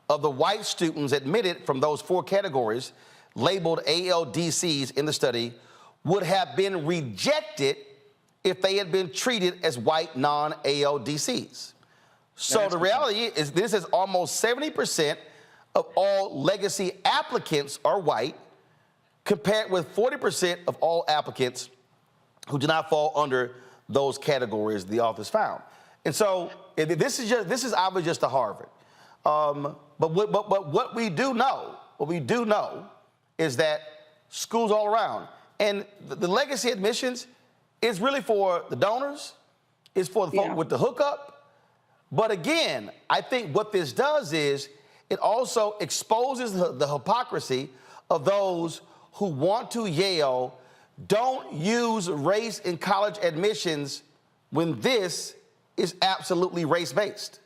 of the white students admitted from those four categories labeled ALDCs in the study would have been rejected if they had been treated as white non-ALDCs. So the reality is this is almost 70% of all legacy applicants are white, compared with 40% of all applicants who do not fall under those categories the authors found. And so this is obviously just a Harvard. But what we do know is that schools all around, and the legacy admissions is really for the donors, is for the folk with the hookup. But again, I think what this does is it also exposes the hypocrisy of those who want to yell, don't use race in college admissions when this is absolutely race-based.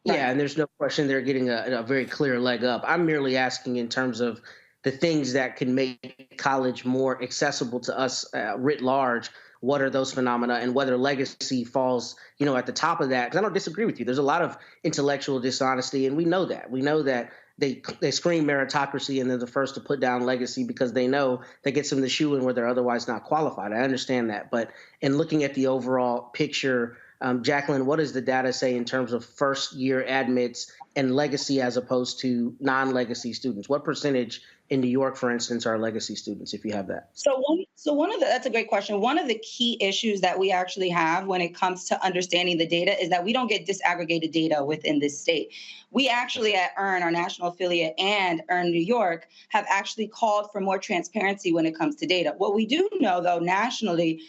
Yeah, and there's no question they're getting a very clear leg up. I'm merely asking in terms of the things that can make college more accessible to us writ large. What are those phenomena, and whether legacy falls, at the top of that? Because I don't disagree with you. There's a lot of intellectual dishonesty, and we know that. We know that they scream meritocracy, and they're the first to put down legacy because they know that gets them the shoe in where they're otherwise not qualified. I understand that, but in looking at the overall picture, Jacqueline, what does the data say in terms of first-year admits and legacy as opposed to non-legacy students? What percentage in New York, for instance, are legacy students, if you have that? That's a great question. One of the key issues that we actually have when it comes to understanding the data is that we don't get disaggregated data within this state. We actually at EARN, our national affiliate, and EARN New York have actually called for more transparency when it comes to data. What we do know, though, nationally,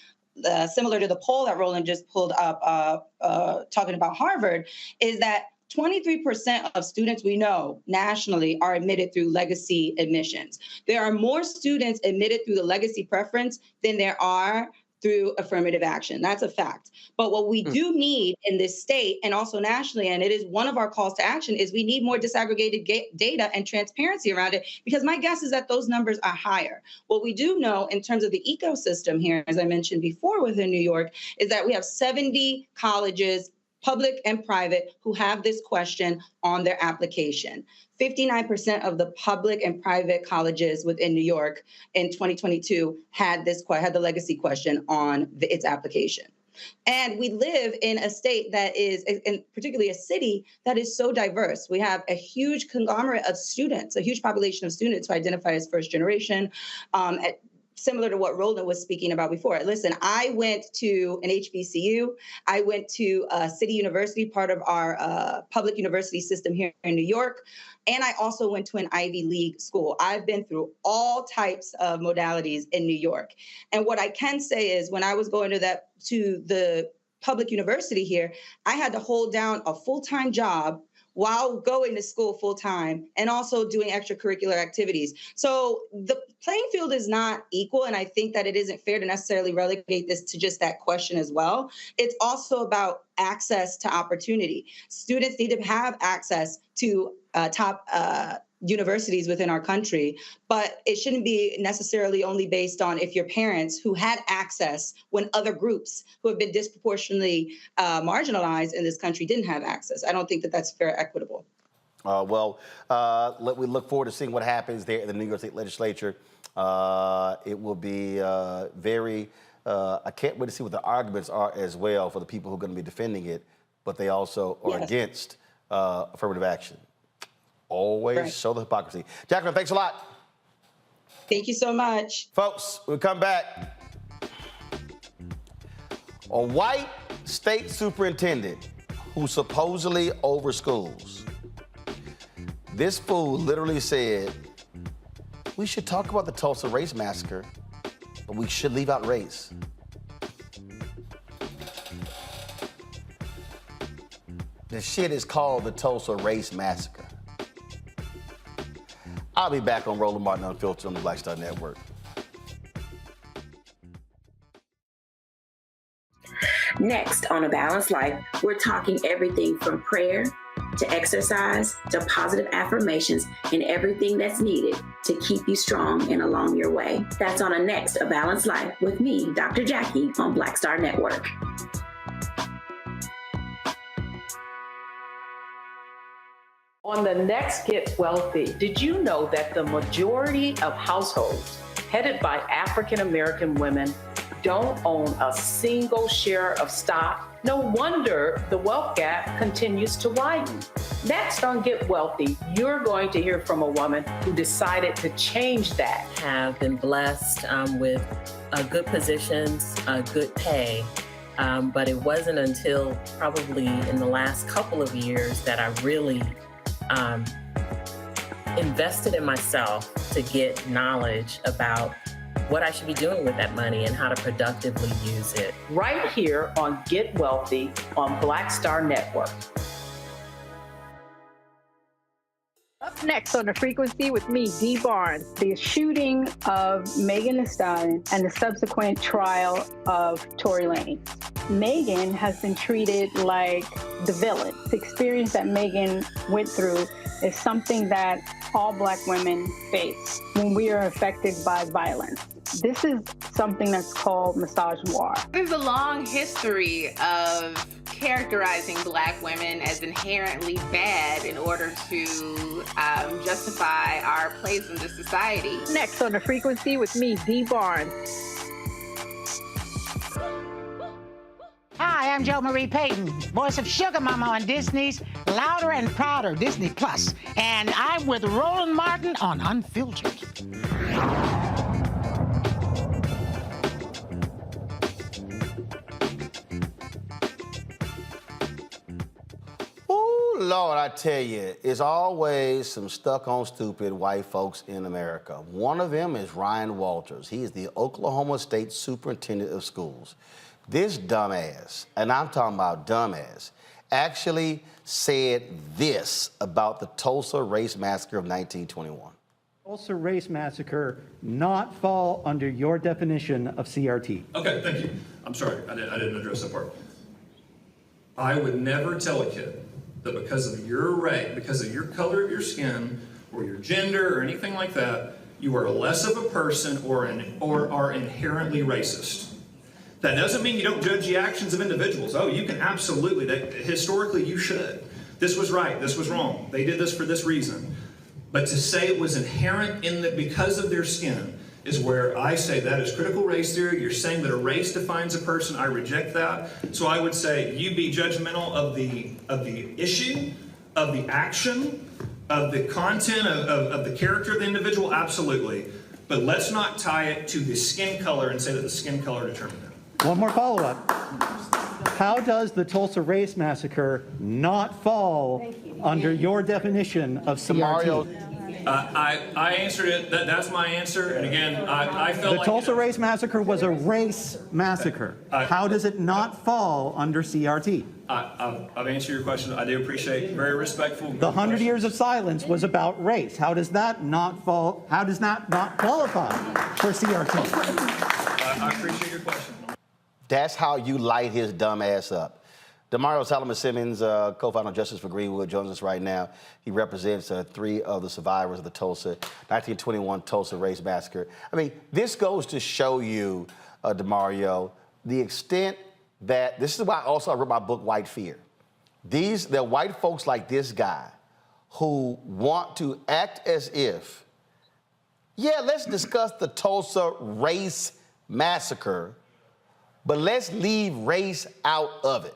similar to the poll that Roland just pulled up talking about Harvard, is that 23% of students we know nationally are admitted through legacy admissions. There are more students admitted through the legacy preference than there are through affirmative action. That's a fact. But what we do need in this state and also nationally, and it is one of our calls to action, is we need more disaggregated data and transparency around it, because my guess is that those numbers are higher. What we do know in terms of the ecosystem here, as I mentioned before within New York, is that we have 70 colleges, public and private, who have this question on their application. 59% of the public and private colleges within New York in 2022 had the legacy question on its application. And we live in a state that is, and particularly a city that is so diverse. We have a huge conglomerate of students, a huge population of students who identify as first generation, similar to what Roland was speaking about before. Listen, I went to an HBCU. I went to City University, part of our public university system here in New York. And I also went to an Ivy League school. I've been through all types of modalities in New York. And what I can say is when I was going to the public university here, I had to hold down a full-time job while going to school full-time and also doing extracurricular activities. So the playing field is not equal, and I think that it isn't fair to necessarily relegate this to just that question as well. It's also about access to opportunity. Students need to have access to top universities within our country, but it shouldn't be necessarily only based on if your parents who had access when other groups who have been disproportionately marginalized in this country didn't have access. I don't think that that's fair, equitable. We look forward to seeing what happens there in the New York State Legislature. It will be very, I can't wait to see what the arguments are as well for the people who are going to be defending it, but they also are against affirmative action. Always show the hypocrisy. Jacqueline, thanks a lot. Thank you so much. Folks, we'll come back. A white state superintendent who supposedly overschools. This fool literally said, we should talk about the Tulsa Race Massacre, but we should leave out race. The shit is called the Tulsa Race Massacre. I'll be back on Roland Martin Unfiltered on the Black Star Network. Next on A Balanced Life, we're talking everything from prayer to exercise to positive affirmations and everything that's needed to keep you strong and along your way. That's on a next A Balanced Life with me, Dr. Jackie, on Black Star Network. On the next Get Wealthy, did you know that the majority of households headed by African American women don't own a single share of stock? No wonder the wealth gap continues to widen. Next on Get Wealthy, you're going to hear from a woman who decided to change that. Have been blessed with good positions, good pay, But it wasn't until probably in the last couple of years that I really invested in myself to get knowledge about what I should be doing with that money and how to productively use it. Right here on Get Wealthy on Black Star Network. Up next on The Frequency with me, Dee Barnes, the shooting of Megan Thee Stallion and the subsequent trial of Tory Lanez. Megan has been treated like the villain. The experience that Megan went through is something that all Black women face when we are affected by violence. This is something that's called misogynoir. There's a long history of characterizing Black women as inherently bad in order to justify our place in the society. Next on The Frequency with me, Dee Barnes. Hi, I'm Jo Marie Payton, voice of Sugar Mama on Disney's Louder and Prouder Disney Plus, and I'm with Roland Martin on Unfiltered. Lord, I tell you, it's always some stuck-on stupid white folks in America. One of them is Ryan Walters. He is the Oklahoma State Superintendent of Schools. This dumbass, and I'm talking about dumbass, actually said this about the Tulsa Race Massacre of 1921. Tulsa Race Massacre not fall under your definition of CRT. Okay, thank you. I'm sorry, I didn't address that part. I would never tell a kid that because of your race, because of your color of your skin, or your gender, or anything like that, you are less of a person or are inherently racist. That doesn't mean you don't judge the actions of individuals. Oh, you can absolutely, historically you should. This was right, this was wrong. They did this for this reason. But to say it was inherent in that because of their skin is where I say that is critical race theory. You're saying that a race defines a person. I reject that. So I would say you be judgmental of the issue, of the action, of the content, of the character of the individual, absolutely. But let's not tie it to the skin color and say that the skin color determined it. One more follow-up. How does the Tulsa Race Massacre not fall under your definition of CRT? I answered it. That's my answer. And again, I felt the Tulsa Race Massacre was a race massacre. How does it not fall under CRT? I've answered your question. I do appreciate, very respectful. The 100 years of silence was about race. How does that not fall? How does that not qualify for CRT? I appreciate your question. That's how you light his dumb ass up. Damario Solomon-Simmons, co-founder of Justice for Greenwood, joins us right now. He represents 3 of the survivors of the 1921 Tulsa Race Massacre. I mean, this goes to show you, Damario, the extent that, this is why also I wrote my book, White Fear. They're white folks like this guy who want to act as if, yeah, let's discuss the Tulsa Race Massacre, but let's leave race out of it.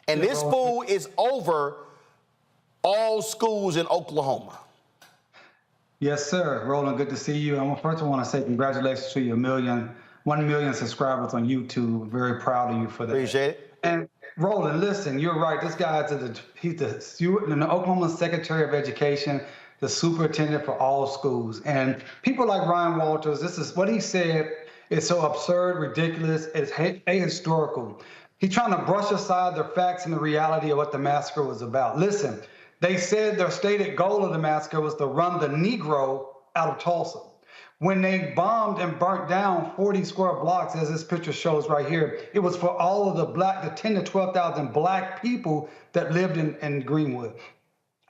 And this fool is over all schools in Oklahoma. Yes, sir. Roland, good to see you. First, I want to say congratulations to your 1 million subscribers on YouTube. I'm very proud of you for that. Appreciate it. And Roland, listen, you're right. This guy's he's the Oklahoma Secretary of Education, the superintendent for all schools. And people like Ryan Walters, this is what he said is so absurd, ridiculous, it's ahistorical. He's trying to brush aside the facts and the reality of what the massacre was about. Listen, they said their stated goal of the massacre was to run the Negro out of Tulsa. When they bombed and burnt down 40 square blocks, as this picture shows right here, it was for all of the 10 to 12,000 Black people that lived in Greenwood.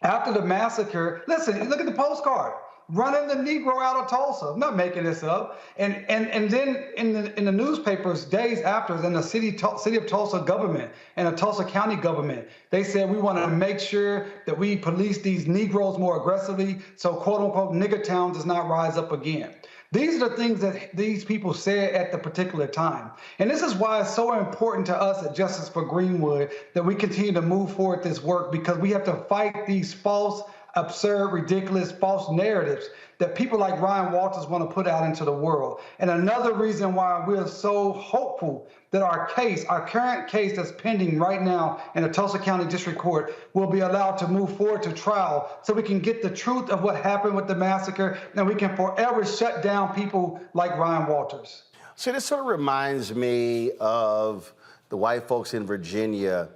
After the massacre, listen, look at the postcard. Running the Negro out of Tulsa. I'm not making this up. And then in the newspapers days after, then the city of Tulsa government and the Tulsa County government, they said we want to make sure that we police these Negroes more aggressively so quote unquote nigger town does not rise up again. These are the things that these people said at the particular time. And this is why it's so important to us at Justice for Greenwood that we continue to move forward this work, because we have to fight these false absurd, ridiculous, false narratives that people like Ryan Walters want to put out into the world. And another reason why we're so hopeful that our current case that's pending right now in the Tulsa County District Court will be allowed to move forward to trial so we can get the truth of what happened with the massacre and we can forever shut down people like Ryan Walters. See, this sort of reminds me of the white folks in Virginia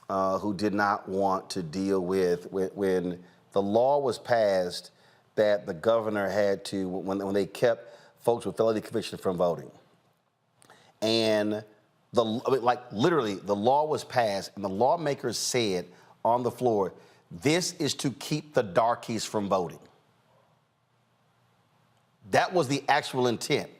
who did not want to deal with when the law was passed that the governor had to, when they kept folks with felony conviction from voting. And literally, the law was passed, and the lawmakers said on the floor, this is to keep the darkies from voting. That was the actual intent.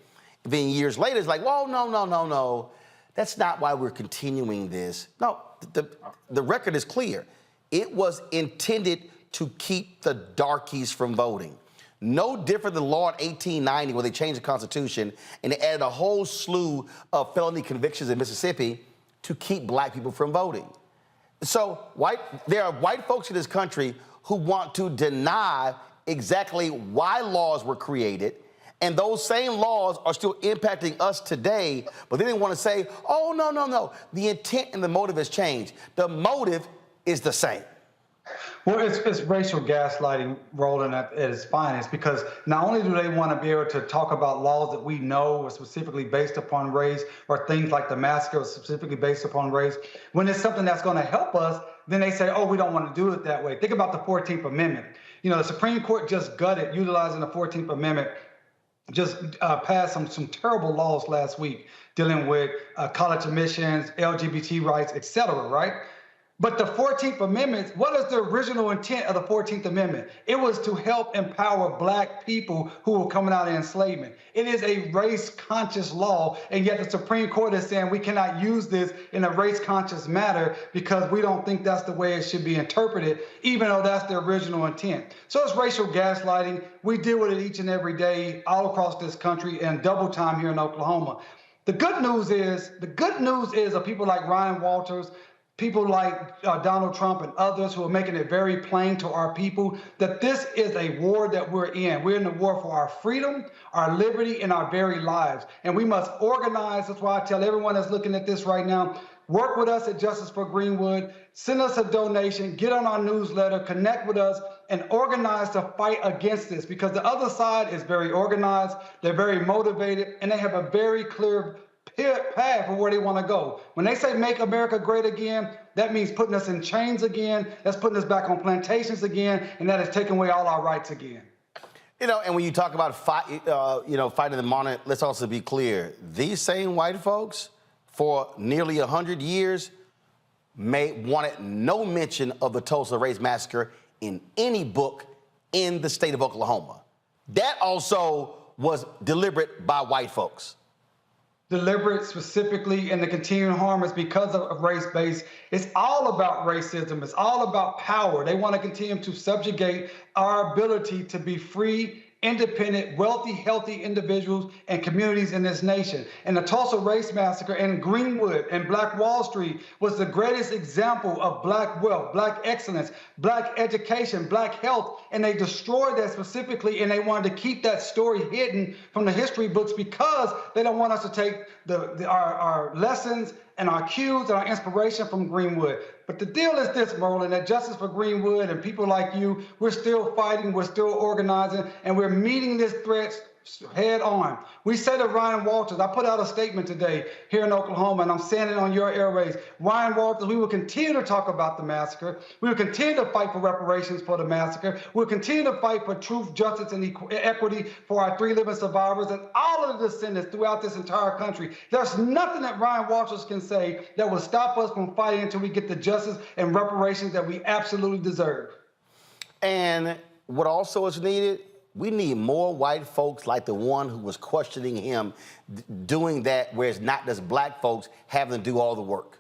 Then years later, it's like, well, no. That's not why we're continuing this. No, the record is clear. It was intended to keep the darkies from voting. No different than law in 1890 where they changed the Constitution and they added a whole slew of felony convictions in Mississippi to keep black people from voting. So there are white folks in this country who want to deny exactly why laws were created, and those same laws are still impacting us today, but then they want to say, oh, no. The intent and the motive has changed. The motive is the same. Well, it's racial gaslighting rolling at its finest, because not only do they want to be able to talk about laws that we know are specifically based upon race, or things like the massacre was specifically based upon race, when it's something that's going to help us, then they say, oh, we don't want to do it that way. Think about the 14th Amendment. You know, the Supreme Court just gutted, utilizing the 14th Amendment, just passed some terrible laws last week dealing with college admissions, LGBT rights, et cetera, right? But the 14th Amendment, what is the original intent of the 14th Amendment? It was to help empower black people who were coming out of enslavement. It is a race-conscious law, and yet the Supreme Court is saying we cannot use this in a race-conscious manner because we don't think that's the way it should be interpreted, even though that's the original intent. So it's racial gaslighting. We deal with it each and every day all across this country and double time here in Oklahoma. The good news is of people like Ryan Walters, people like Donald Trump and others who are making it very plain to our people that this is a war that we're in. We're in the war for our freedom, our liberty, and our very lives. And we must organize. That's why I tell everyone that's looking at this right now, work with us at Justice for Greenwood, send us a donation, get on our newsletter, connect with us, and organize to fight against this, because the other side is very organized, they're very motivated, and they have a very clear path for where they want to go. When they say make America great again, that means putting us in chains again, that's putting us back on plantations again, and that is taking away all our rights again. You know, and when you talk about fighting the monarch, let's also be clear. These same white folks, for nearly 100 years, wanted no mention of the Tulsa Race Massacre in any book in the state of Oklahoma. That also was deliberate by white folks. Deliberate specifically, and the continuing harm is because of race-based. It's all about racism. It's all about power. They want to continue to subjugate our ability to be free, independent, wealthy, healthy individuals and communities in this nation. And the Tulsa Race Massacre and Greenwood and Black Wall Street was the greatest example of black wealth, black excellence, black education, black health, and they destroyed that specifically, and they wanted to keep that story hidden from the history books because they don't want us to take our lessons and our cues and our inspiration from Greenwood. But the deal is this, Merlin, that Justice for Greenwood and people like you, we're still fighting, we're still organizing, and we're meeting this threat head on. We say to Ryan Walters, I put out a statement today here in Oklahoma, and I'm saying it on your airways. Ryan Walters, we will continue to talk about the massacre. We will continue to fight for reparations for the massacre. We'll continue to fight for truth, justice, and equity for our 3 living survivors and all of the descendants throughout this entire country. There's nothing that Ryan Walters can say that will stop us from fighting until we get the justice and reparations that we absolutely deserve. And what also is needed, we need more white folks like the one who was questioning him doing that, where it's not just black folks having to do all the work.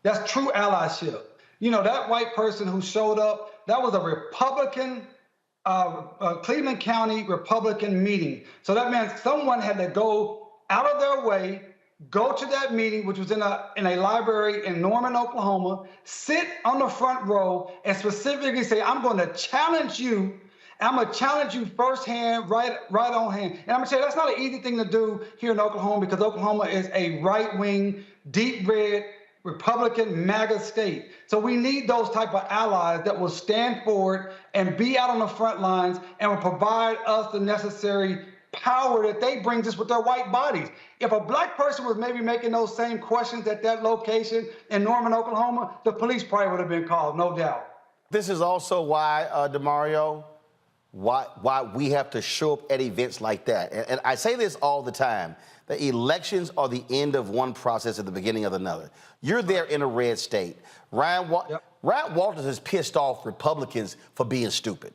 That's true allyship. You know, that white person who showed up, that was a Republican, Cleveland County Republican meeting. So that means someone had to go out of their way go to that meeting, which was in a library in Norman, Oklahoma, sit on the front row and specifically say, I'm going to challenge you. I'm going to challenge you firsthand, right on hand. And I'm going to say that's not an easy thing to do here in Oklahoma because Oklahoma is a right-wing, deep red, Republican MAGA state. So we need those type of allies that will stand forward and be out on the front lines and will provide us the necessary power that they bring just with their white bodies. If a black person was maybe making those same questions at that location in Norman, Oklahoma, the police probably would have been called, no doubt. This is also why, Damario, why we have to show up at events like that. And I say this all the time, that elections are the end of one process at the beginning of another. You're there in a red state. Ryan Walters has pissed off Republicans for being stupid.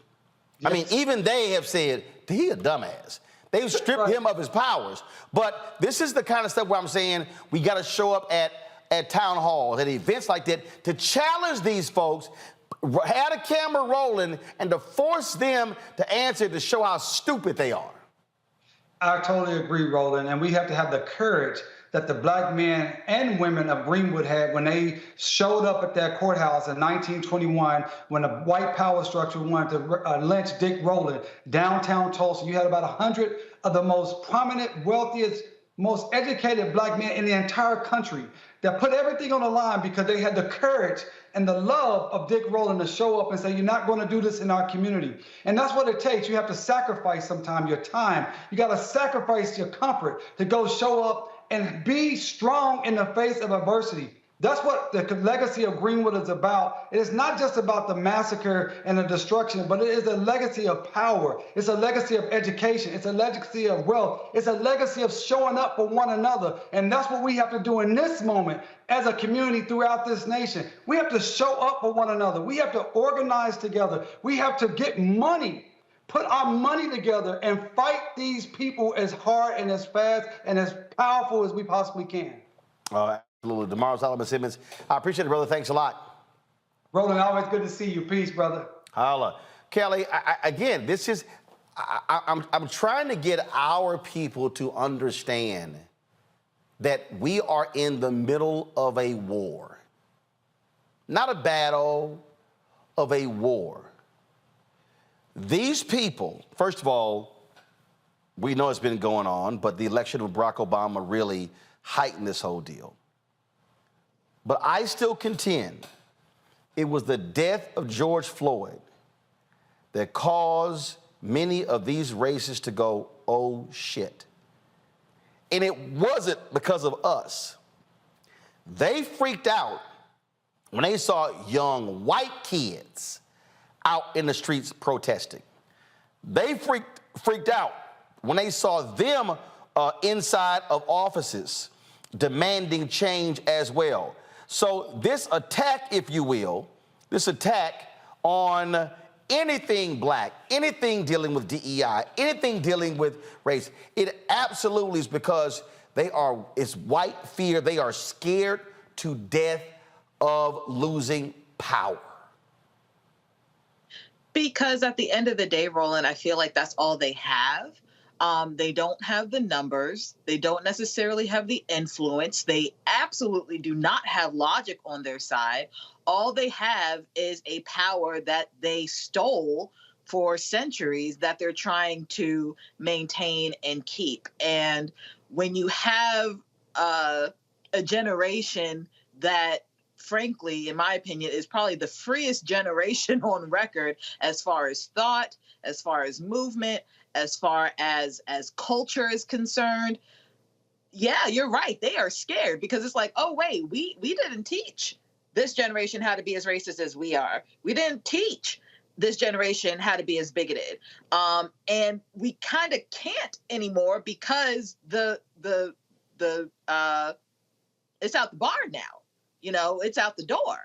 Yes. I mean, even they have said, he a dumbass. They've stripped him of his powers. But this is the kind of stuff where I'm saying we got to show up at town halls, at events like that, to challenge these folks, had a camera rolling, and to force them to answer to show how stupid they are. I totally agree, Roland. And we have to have the courage that the black men and women of Greenwood had when they showed up at that courthouse in 1921 when the white power structure wanted to lynch Dick Rowland downtown Tulsa. You had about 100 of the most prominent, wealthiest, most educated black men in the entire country that put everything on the line because they had the courage and the love of Dick Rowland to show up and say, you're not going to do this in our community. And that's what it takes. You have to sacrifice sometimes your time. You got to sacrifice your comfort to go show up and be strong in the face of adversity. That's what the legacy of Greenwood is about. It is not just about the massacre and the destruction, but it is a legacy of power. It's a legacy of education. It's a legacy of wealth. It's a legacy of showing up for one another. And that's what we have to do in this moment as a community throughout this nation. We have to show up for one another. We have to organize together. We have to get money, put our money together and fight these people as hard and as fast and as powerful as we possibly can. Absolutely. Damario Solomon-Simmons, I appreciate it, brother. Thanks a lot. Roland, always good to see you. Peace, brother. Holla. Kelly, again, this is, I'm trying to get our people to understand that we are in the middle of a war. Not a battle, of a war. These people, first of all, we know it's been going on, but the election of Barack Obama really heightened this whole deal. But I still contend it was the death of George Floyd that caused many of these racists to go, oh shit. And it wasn't because of us. They freaked out when they saw young white kids out in the streets protesting. They freaked out when they saw them inside of offices demanding change as well. So this attack, if you will, this attack on anything black, anything dealing with DEI, anything dealing with race, it absolutely is because it's white fear. They are scared to death of losing power. Because at the end of the day, Roland, I feel like that's all they have. They don't have the numbers. They don't necessarily have the influence. They absolutely do not have logic on their side. All they have is a power that they stole for centuries that they're trying to maintain and keep. And when you have a generation that, frankly, in my opinion, is probably the freest generation on record as far as thought, as far as movement, as far as culture is concerned. Yeah, you're right. They are scared because it's like, oh, wait, we didn't teach this generation how to be as racist as we are. We didn't teach this generation how to be as bigoted. And we kind of can't anymore because it's out the bar now. You know, it's out the door.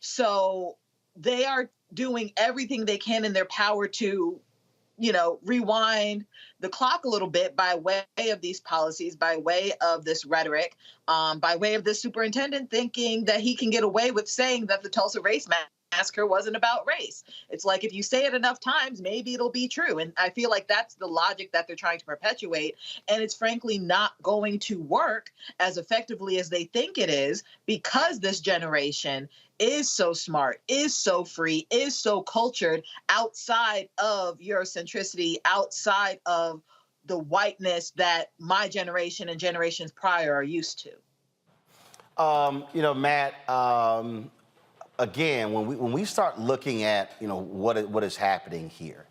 So they are doing everything they can in their power to, rewind the clock a little bit by way of these policies, by way of this rhetoric, by way of this superintendent thinking that he can get away with saying that the Tulsa Race Massacre wasn't about race. It's like if you say it enough times, maybe it'll be true. And I feel like that's the logic that they're trying to perpetuate. And it's frankly not going to work as effectively as they think it is, because this generation is so smart, is so free, is so cultured outside of Eurocentricity, outside of the whiteness that my generation and generations prior are used to. Matt, again, when we start looking at, what is happening here,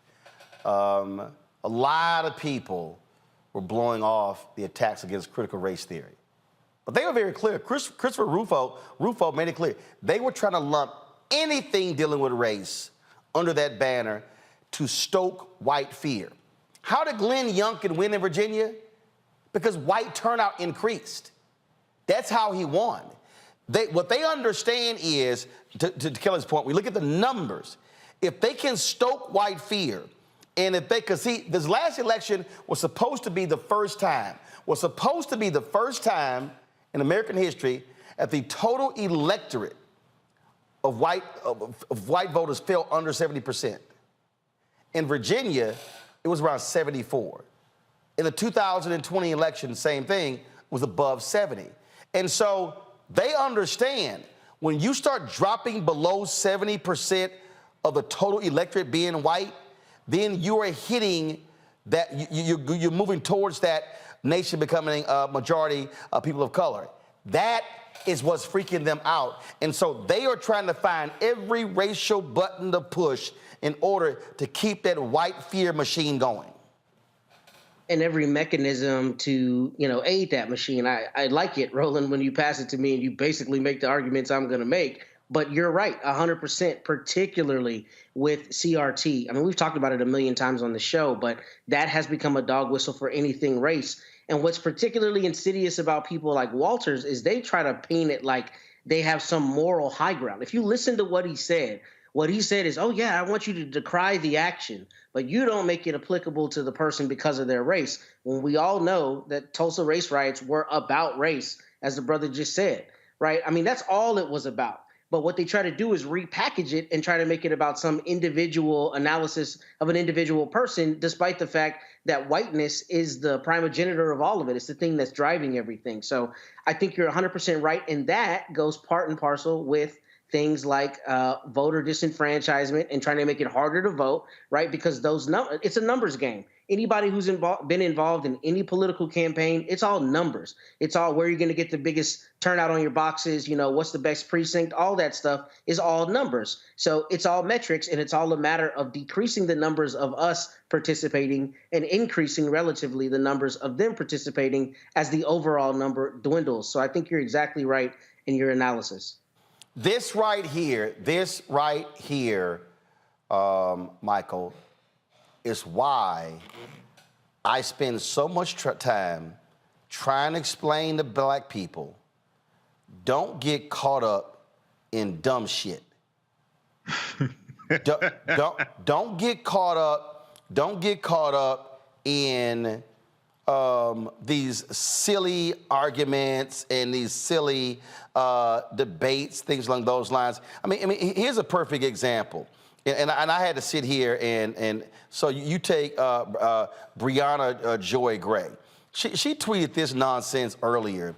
a lot of people were blowing off the attacks against critical race theory. But they were very clear. Christopher Rufo made it clear. They were trying to lump anything dealing with race under that banner to stoke white fear. How did Glenn Youngkin win in Virginia? Because white turnout increased. That's how he won. What they understand is, to Kelly's point, we look at the numbers. If they can stoke white fear, and if they could see, this last election was supposed to be the first time in American history that the total electorate of white voters fell under 70%. In Virginia, it was around 74. In the 2020 election, same thing, was above 70. And so they understand when you start dropping below 70% of the total electorate being white, then you are hitting that, you're moving towards that nation becoming a majority of people of color. That is what's freaking them out. And so they are trying to find every racial button to push in order to keep that white fear machine going. And every mechanism to, aid that machine. I like it, Roland, when you pass it to me and you basically make the arguments I'm going to make. But you're right, 100%, particularly with CRT. I mean, we've talked about it a million times on the show, but that has become a dog whistle for anything race. And what's particularly insidious about people like Walters is they try to paint it like they have some moral high ground. If you listen to what he said is, oh, yeah, I want you to decry the action, but you don't make it applicable to the person because of their race. When we all know that Tulsa race riots were about race, as the brother just said, right? I mean, that's all it was about. But what they try to do is repackage it and try to make it about some individual analysis of an individual person, despite the fact that whiteness is the primogenitor of all of it. It's the thing that's driving everything. So I think you're 100% right. And that goes part and parcel with things like voter disenfranchisement and trying to make it harder to vote, right? Because it's a numbers game. Anybody who's been involved in any political campaign, it's all numbers. It's all where you're going to get the biggest turnout on your boxes, what's the best precinct, all that stuff is all numbers. So it's all metrics, and it's all a matter of decreasing the numbers of us participating and increasing relatively the numbers of them participating as the overall number dwindles. So I think you're exactly right in your analysis. This right here, Michael, is why I spend so much time trying to explain to black people, don't get caught up in dumb shit. don't get caught up in these silly arguments and these silly debates, things along those lines. I mean, here's a perfect example. And I had to sit here and so you take Brianna Joy Gray. She tweeted this nonsense earlier.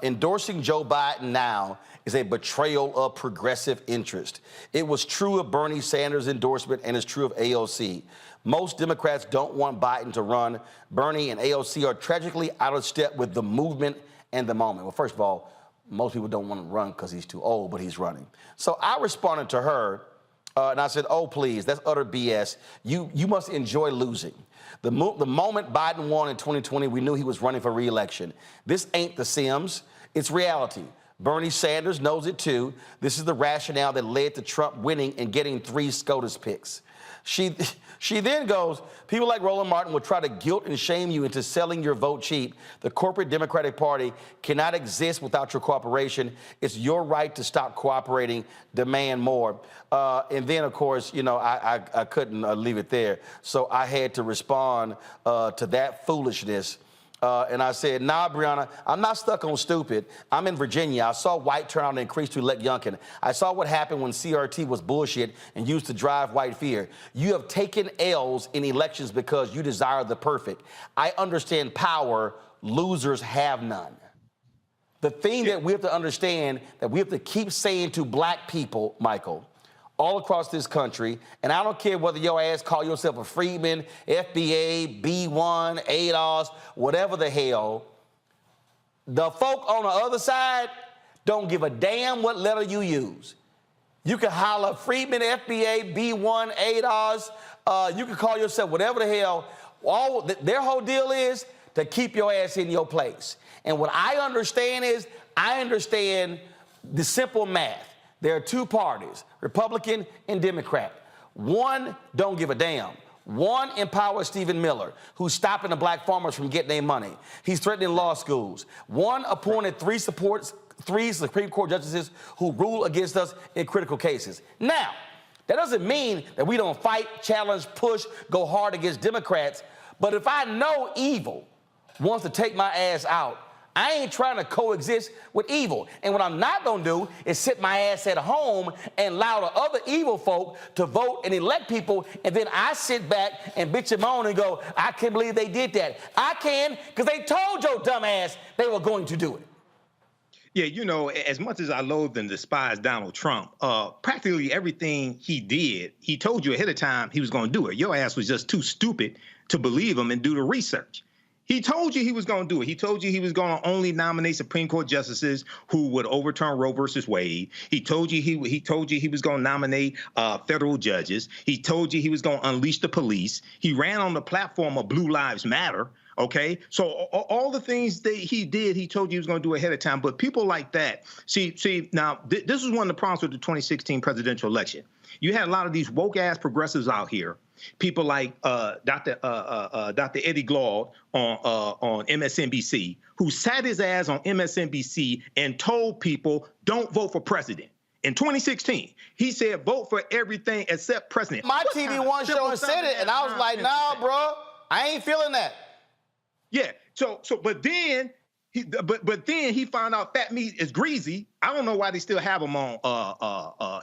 Endorsing Joe Biden now is a betrayal of progressive interest. It was true of Bernie Sanders' endorsement and is true of AOC. Most Democrats don't want Biden to run. Bernie and AOC are tragically out of step with the movement and the moment. Well, first of all, most people don't want to run because he's too old, but he's running. So I responded to her, and I said, oh, please, that's utter BS. You must enjoy losing. The moment Biden won in 2020, we knew he was running for re-election. This ain't The Sims. It's reality. Bernie Sanders knows it, too. This is the rationale that led to Trump winning and getting 3 SCOTUS picks. She then goes, people like Roland Martin will try to guilt and shame you into selling your vote cheap. The corporate Democratic Party cannot exist without your cooperation. It's your right to stop cooperating, demand more. And then, of course, I couldn't leave it there. So I had to respond to that foolishness And I said, nah, Brianna, I'm not stuck on stupid. I'm in Virginia. I saw white turnout increase to elect Youngkin. I saw what happened when CRT was bullshit and used to drive white fear. You have taken L's in elections because you desire the perfect. I understand power. Losers have none. The thing that we have to understand, that we have to keep saying to black people, Michael, all across this country, and I don't care whether your ass call yourself a Freedman, FBA, B1, ADOS, whatever the hell, the folk on the other side don't give a damn what letter you use. You can holler Freedman, FBA, B1, ADOS, you can call yourself whatever the hell. Their whole deal is to keep your ass in your place. And what I understand is, I understand the simple math. There are two parties, Republican and Democrat. One don't give a damn. One empowers Stephen Miller, who's stopping the black farmers from getting their money. He's threatening law schools. One appointed three Supreme Court justices who rule against us in critical cases. Now, that doesn't mean that we don't fight, challenge, push, go hard against Democrats. But if I know evil wants to take my ass out, I ain't trying to coexist with evil. And what I'm not gonna do is sit my ass at home and allow the other evil folk to vote and elect people, and then I sit back and bitch and moan and go, I can't believe they did that. I can, because they told your dumb ass they were going to do it. Yeah, you know, as much as I loathe and despise Donald Trump, practically everything he did, he told you ahead of time he was going to do it. Your ass was just too stupid to believe him and do the research. He told you he was going to do it. He told you he was going to only nominate Supreme Court justices who would overturn Roe versus Wade. He told you he told you he was going to nominate federal judges. He told you he was going to unleash the police. He ran on the platform of Blue Lives Matter. Okay, so all the things that he did, he told you he was going to do ahead of time. But people like that, see now, this is one of the problems with the 2016 presidential election. You had a lot of these woke ass progressives out here. People like Dr. Eddie Glaude on MSNBC, who sat his ass on MSNBC and told people, don't vote for president. In 2016, he said, vote for everything except president. My TV One show and said it, and I was like, nah, bro, I ain't feeling that. Yeah, but then he found out fat meat is greasy. I don't know why they still have him on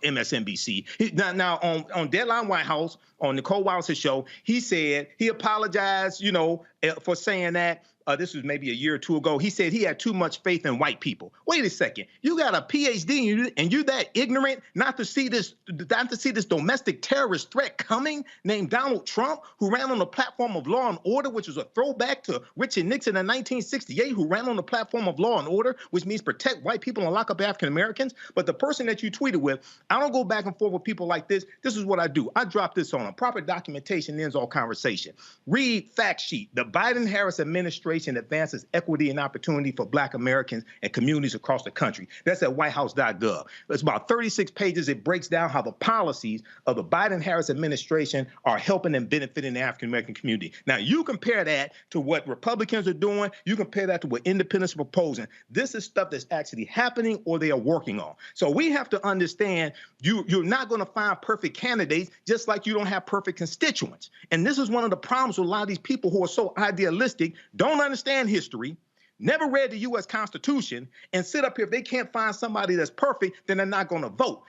MSNBC. Now on Deadline White House, on Nicole Wallace's show, he said he apologized, you know, for saying that. This was maybe a year or two ago. He said he had too much faith in white people. Wait a second. You got a PhD and you're that ignorant not to see this domestic terrorist threat coming named Donald Trump, who ran on the platform of law and order, which was a throwback to Richard Nixon in 1968, who ran on the platform of law and order, which means protect white people and lock up African Americans. But the person that you tweeted with, I don't go back and forth with people like this. This is what I do. I drop this on them. Proper documentation ends all conversation. Read fact sheet. The Biden-Harris administration advances equity and opportunity for black Americans and communities across the country. That's at whitehouse.gov. It's about 36 pages. It breaks down how the policies of the Biden-Harris administration are helping and benefiting the African American community. Now, you compare that to what Republicans are doing. You compare that to what independents are proposing. This is stuff that's actually happening or they are working on. So we have to understand you're not going to find perfect candidates, just like you don't have perfect constituents. And this is one of the problems with a lot of these people who are so idealistic, don't understand history, never read the U.S. Constitution, and sit up here. If they can't find somebody that's perfect, then they're not going to vote.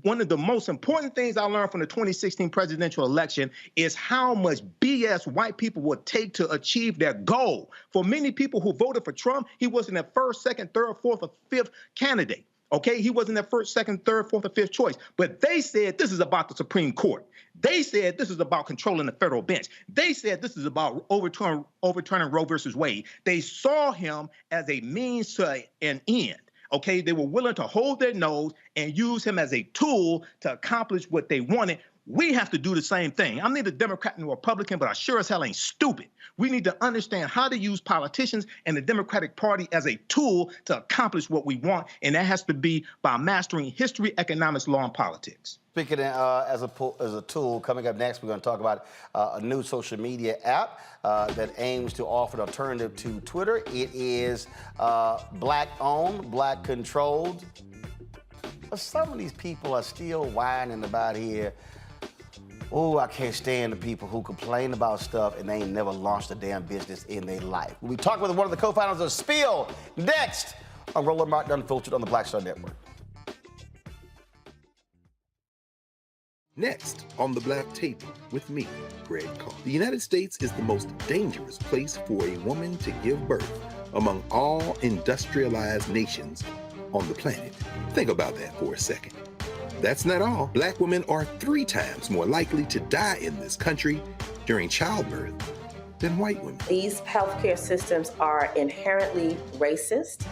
One of the most important things I learned from the 2016 presidential election is how much BS white people would take to achieve their goal. For many people who voted for Trump, he wasn't their first, second, third, fourth, or fifth candidate. Okay, he wasn't their first, second, third, fourth, or fifth choice. But they said this is about the Supreme Court. They said this is about controlling the federal bench. They said this is about overturning Roe versus Wade. They saw him as a means to an end. Okay, they were willing to hold their nose and use him as a tool to accomplish what they wanted. We have to do the same thing. I'm neither Democrat nor Republican, but I sure as hell ain't stupid. We need to understand how to use politicians and the Democratic Party as a tool to accomplish what we want, and that has to be by mastering history, economics, law, and politics. Speaking as a tool, coming up next, we're going to talk about a new social media app that aims to offer an alternative to Twitter. It is black-owned, black-controlled. But some of these people are still whining about here. Oh, I can't stand the people who complain about stuff and they ain't never launched a damn business in their life. We'll be talking with one of the co-founders of Spill next on Roland Martin Unfiltered on the Black Star Network. Next on The Black Table with me, Greg Carr. The United States is the most dangerous place for a woman to give birth among all industrialized nations on the planet. Think about that for a second. That's not all. Black women are 3 times more likely to die in this country during childbirth than white women. These healthcare systems are inherently racist.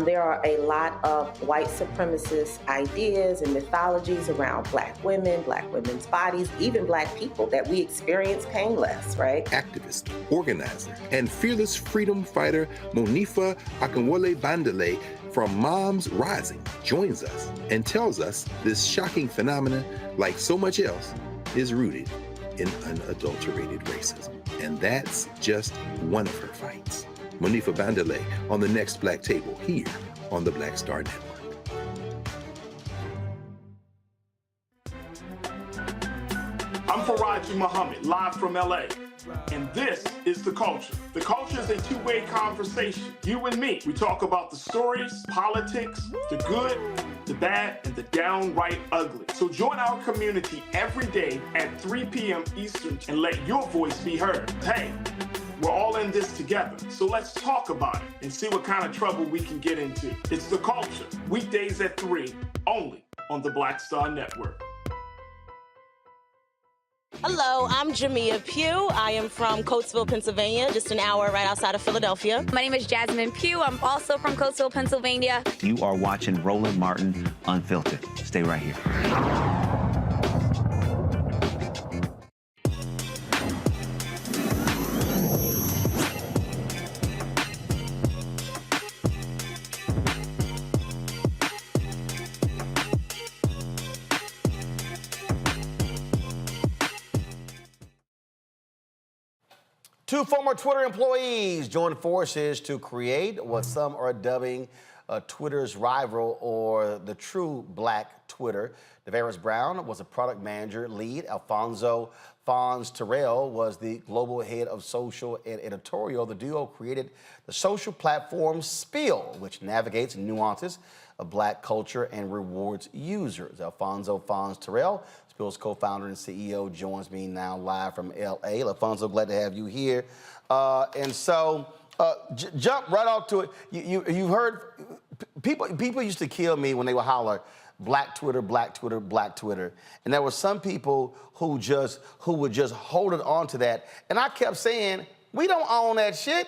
There are a lot of white supremacist ideas and mythologies around Black women, Black women's bodies, even Black people, that we experience painless, right? Activist, organizer, and fearless freedom fighter Monifa Akinwole-Bandele from Moms Rising joins us and tells us this shocking phenomenon, like so much else, is rooted in unadulterated racism. And that's just one of her fights. Monifa Bandele on the next Black Table here on the Black Star Network. I'm Faraji Muhammad, live from LA. And this is The Culture. The Culture is a two-way conversation. You and me. We talk about the stories, politics, the good, the bad, and the downright ugly. So join our community every day at 3 p.m. Eastern and let your voice be heard. Hey, we're all in this together. So let's talk about it and see what kind of trouble we can get into. It's The Culture, weekdays at 3, only on the Black Star Network. Hello, I'm Jamia Pugh. I am from Coatesville, Pennsylvania, just an hour right outside of Philadelphia. My name is Jasmine Pugh. I'm also from Coatesville, Pennsylvania. You are watching Roland Martin Unfiltered. Stay right here. Two former Twitter employees joined forces to create what some are dubbing Twitter's rival, or the true Black Twitter. Davaris Brown was a product manager lead. Alfonso Fons Terrell was the global head of social and editorial. The duo created the social platform Spill, which navigates nuances of Black culture and rewards users. Alfonso Fons Terrell, Spill's co-founder and CEO, joins me now live from L.A. Alfonso, glad to have you here. Jump right off to it. You've heard people used to kill me when they would holler, Black Twitter, Black Twitter, Black Twitter. And there were some people who would just hold it on to that. And I kept saying, we don't own that shit.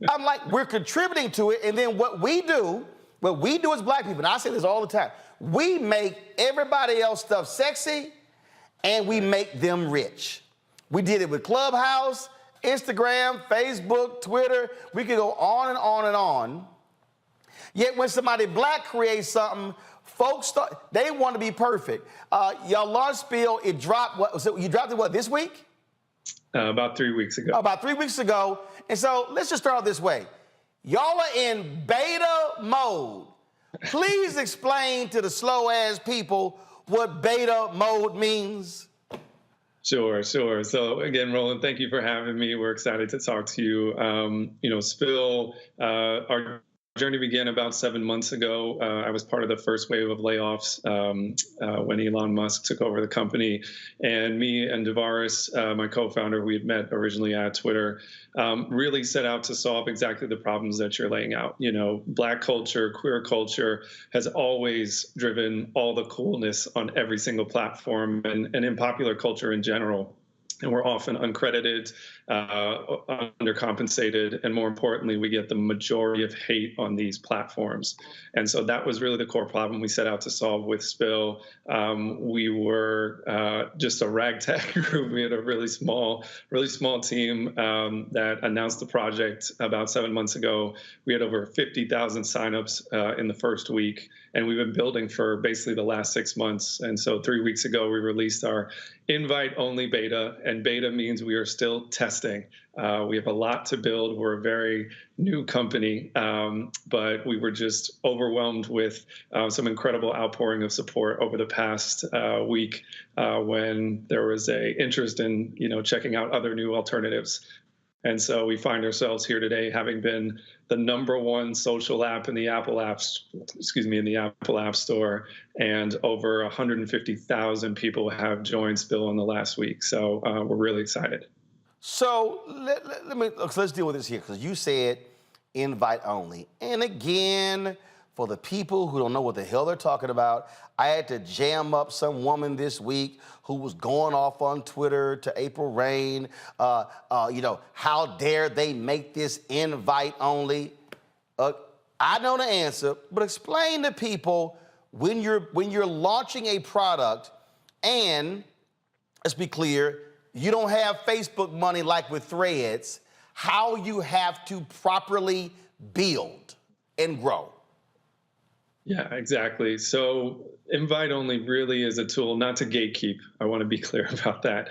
I'm like, we're contributing to it. And then what we do as Black people, and I say this all the time, we make everybody else stuff sexy and we make them rich. We did it with Clubhouse, Instagram, Facebook, Twitter. We could go on and on and on. Yet when somebody Black creates something, folks they want to be perfect. Y'all launched Spill. It dropped. You dropped it this week? About 3 weeks ago. About 3 weeks ago. And so let's just start off this way. Y'all are in beta mode. Please explain to the slow ass people what beta mode means. Sure. So again, Roland, thank you for having me. We're excited to talk to you. Spill, our journey began about 7 months ago. I was part of the first wave of layoffs when Elon Musk took over the company. And me and Davaris, my co-founder, we had met originally at Twitter, really set out to solve exactly the problems that you're laying out. Black culture, queer culture has always driven all the coolness on every single platform and in popular culture in general. And we're often uncredited, undercompensated, and more importantly, we get the majority of hate on these platforms. And so that was really the core problem we set out to solve with Spill. We were just a ragtag group. We had a really small team that announced the project about 7 months ago. We had over 50,000 signups in the first week, and we've been building for basically the last 6 months. And so 3 weeks ago, we released our invite-only beta, and beta means we are still testing nesting. We have a lot to build. We're a very new company, but we were just overwhelmed with some incredible outpouring of support over the past week when there was a interest in, checking out other new alternatives. And so we find ourselves here today, having been the #1 social app in the Apple App Store, and over 150,000 people have joined Spill in the last week. So we're really excited. So let's deal with this here, because you said invite only. And again, for the people who don't know what the hell they're talking about, I had to jam up some woman this week who was going off on Twitter to April Rain. How dare they make this invite only? I know the answer, but explain to people when you're launching a product, and let's be clear, you don't have Facebook money like with Threads, how you have to properly build and grow. Yeah, exactly. So invite only really is a tool not to gatekeep. I want to be clear about that.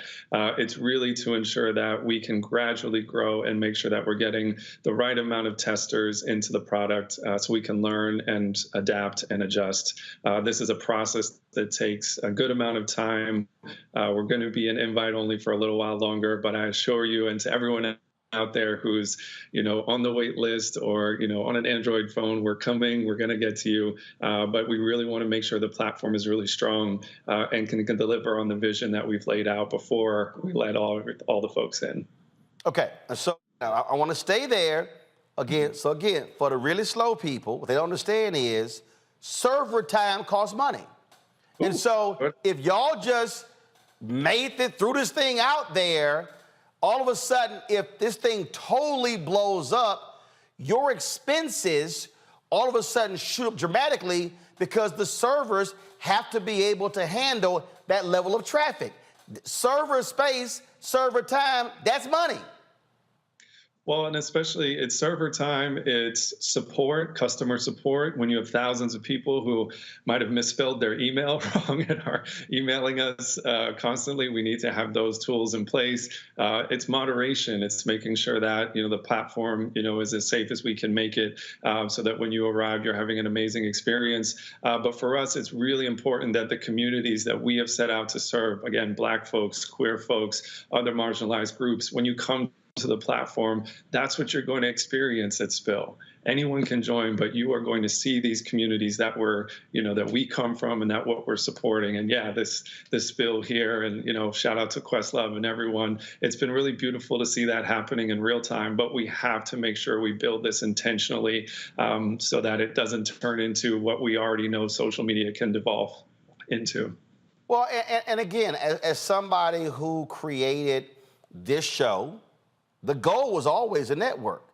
It's really to ensure that we can gradually grow and make sure that we're getting the right amount of testers into the product so we can learn and adapt and adjust. This is a process that takes a good amount of time. We're going to be an invite only for a little while longer, but I assure you, and to everyone out there who's, on the wait list or, on an Android phone, we're coming, we're going to get to you. But we really want to make sure the platform is really strong and can deliver on the vision that we've laid out before we let all the folks in. Okay, so now I want to stay there again. So again, for the really slow people, what they don't understand is server time costs money. And so if y'all just made it through this thing out there, all of a sudden, if this thing totally blows up, your expenses all of a sudden shoot up dramatically because the servers have to be able to handle that level of traffic. Server space, server time, that's money. Well, and especially it's server time, it's support, customer support. When you have thousands of people who might have misspelled their email wrong and are emailing us constantly, we need to have those tools in place. It's moderation. It's making sure that, the platform, is as safe as we can make it so that when you arrive, you're having an amazing experience. But for us, it's really important that the communities that we have set out to serve, again, Black folks, queer folks, other marginalized groups, when you come to the platform, that's what you're going to experience at Spill. Anyone can join, but you are going to see these communities that that we come from and that what we're supporting. And yeah, this Spill here, and shout out to Questlove and everyone. It's been really beautiful to see that happening in real time, but we have to make sure we build this intentionally so that it doesn't turn into what we already know social media can devolve into. Well, and again, as somebody who created this show, the goal was always a network,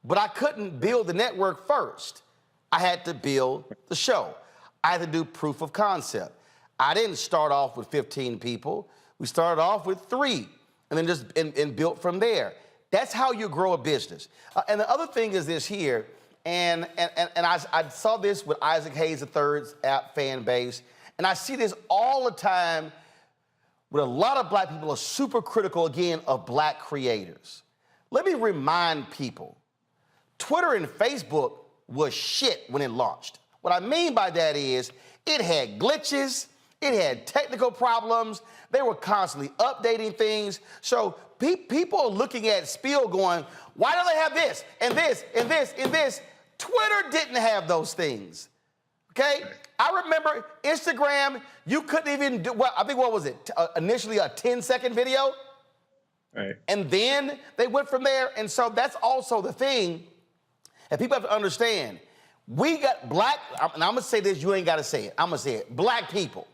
but I couldn't build the network first. I had to build the show. I had to do proof of concept. I didn't start off with 15 people. We started off with 3 and then just and built from there. That's how you grow a business. And the other thing is this here, and I saw this with Isaac Hayes III's app fan base, and I see this all the time where a lot of Black people are super critical, again, of Black creators. Let me remind people, Twitter and Facebook was shit when it launched. What I mean by that is it had glitches, it had technical problems, they were constantly updating things. So people are looking at Spill going, why do they have this and this and this and this? Twitter didn't have those things, okay? I remember Instagram, you couldn't even do, well, I think, what was it? Initially a 10-second video? Right. And then they went from there. And so that's also the thing that people have to understand. We got Black, and I'm going to say this, you ain't got to say it. I'm going to say it. Black people,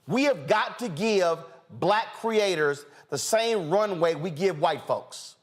we have got to give Black creators the same runway we give white folks.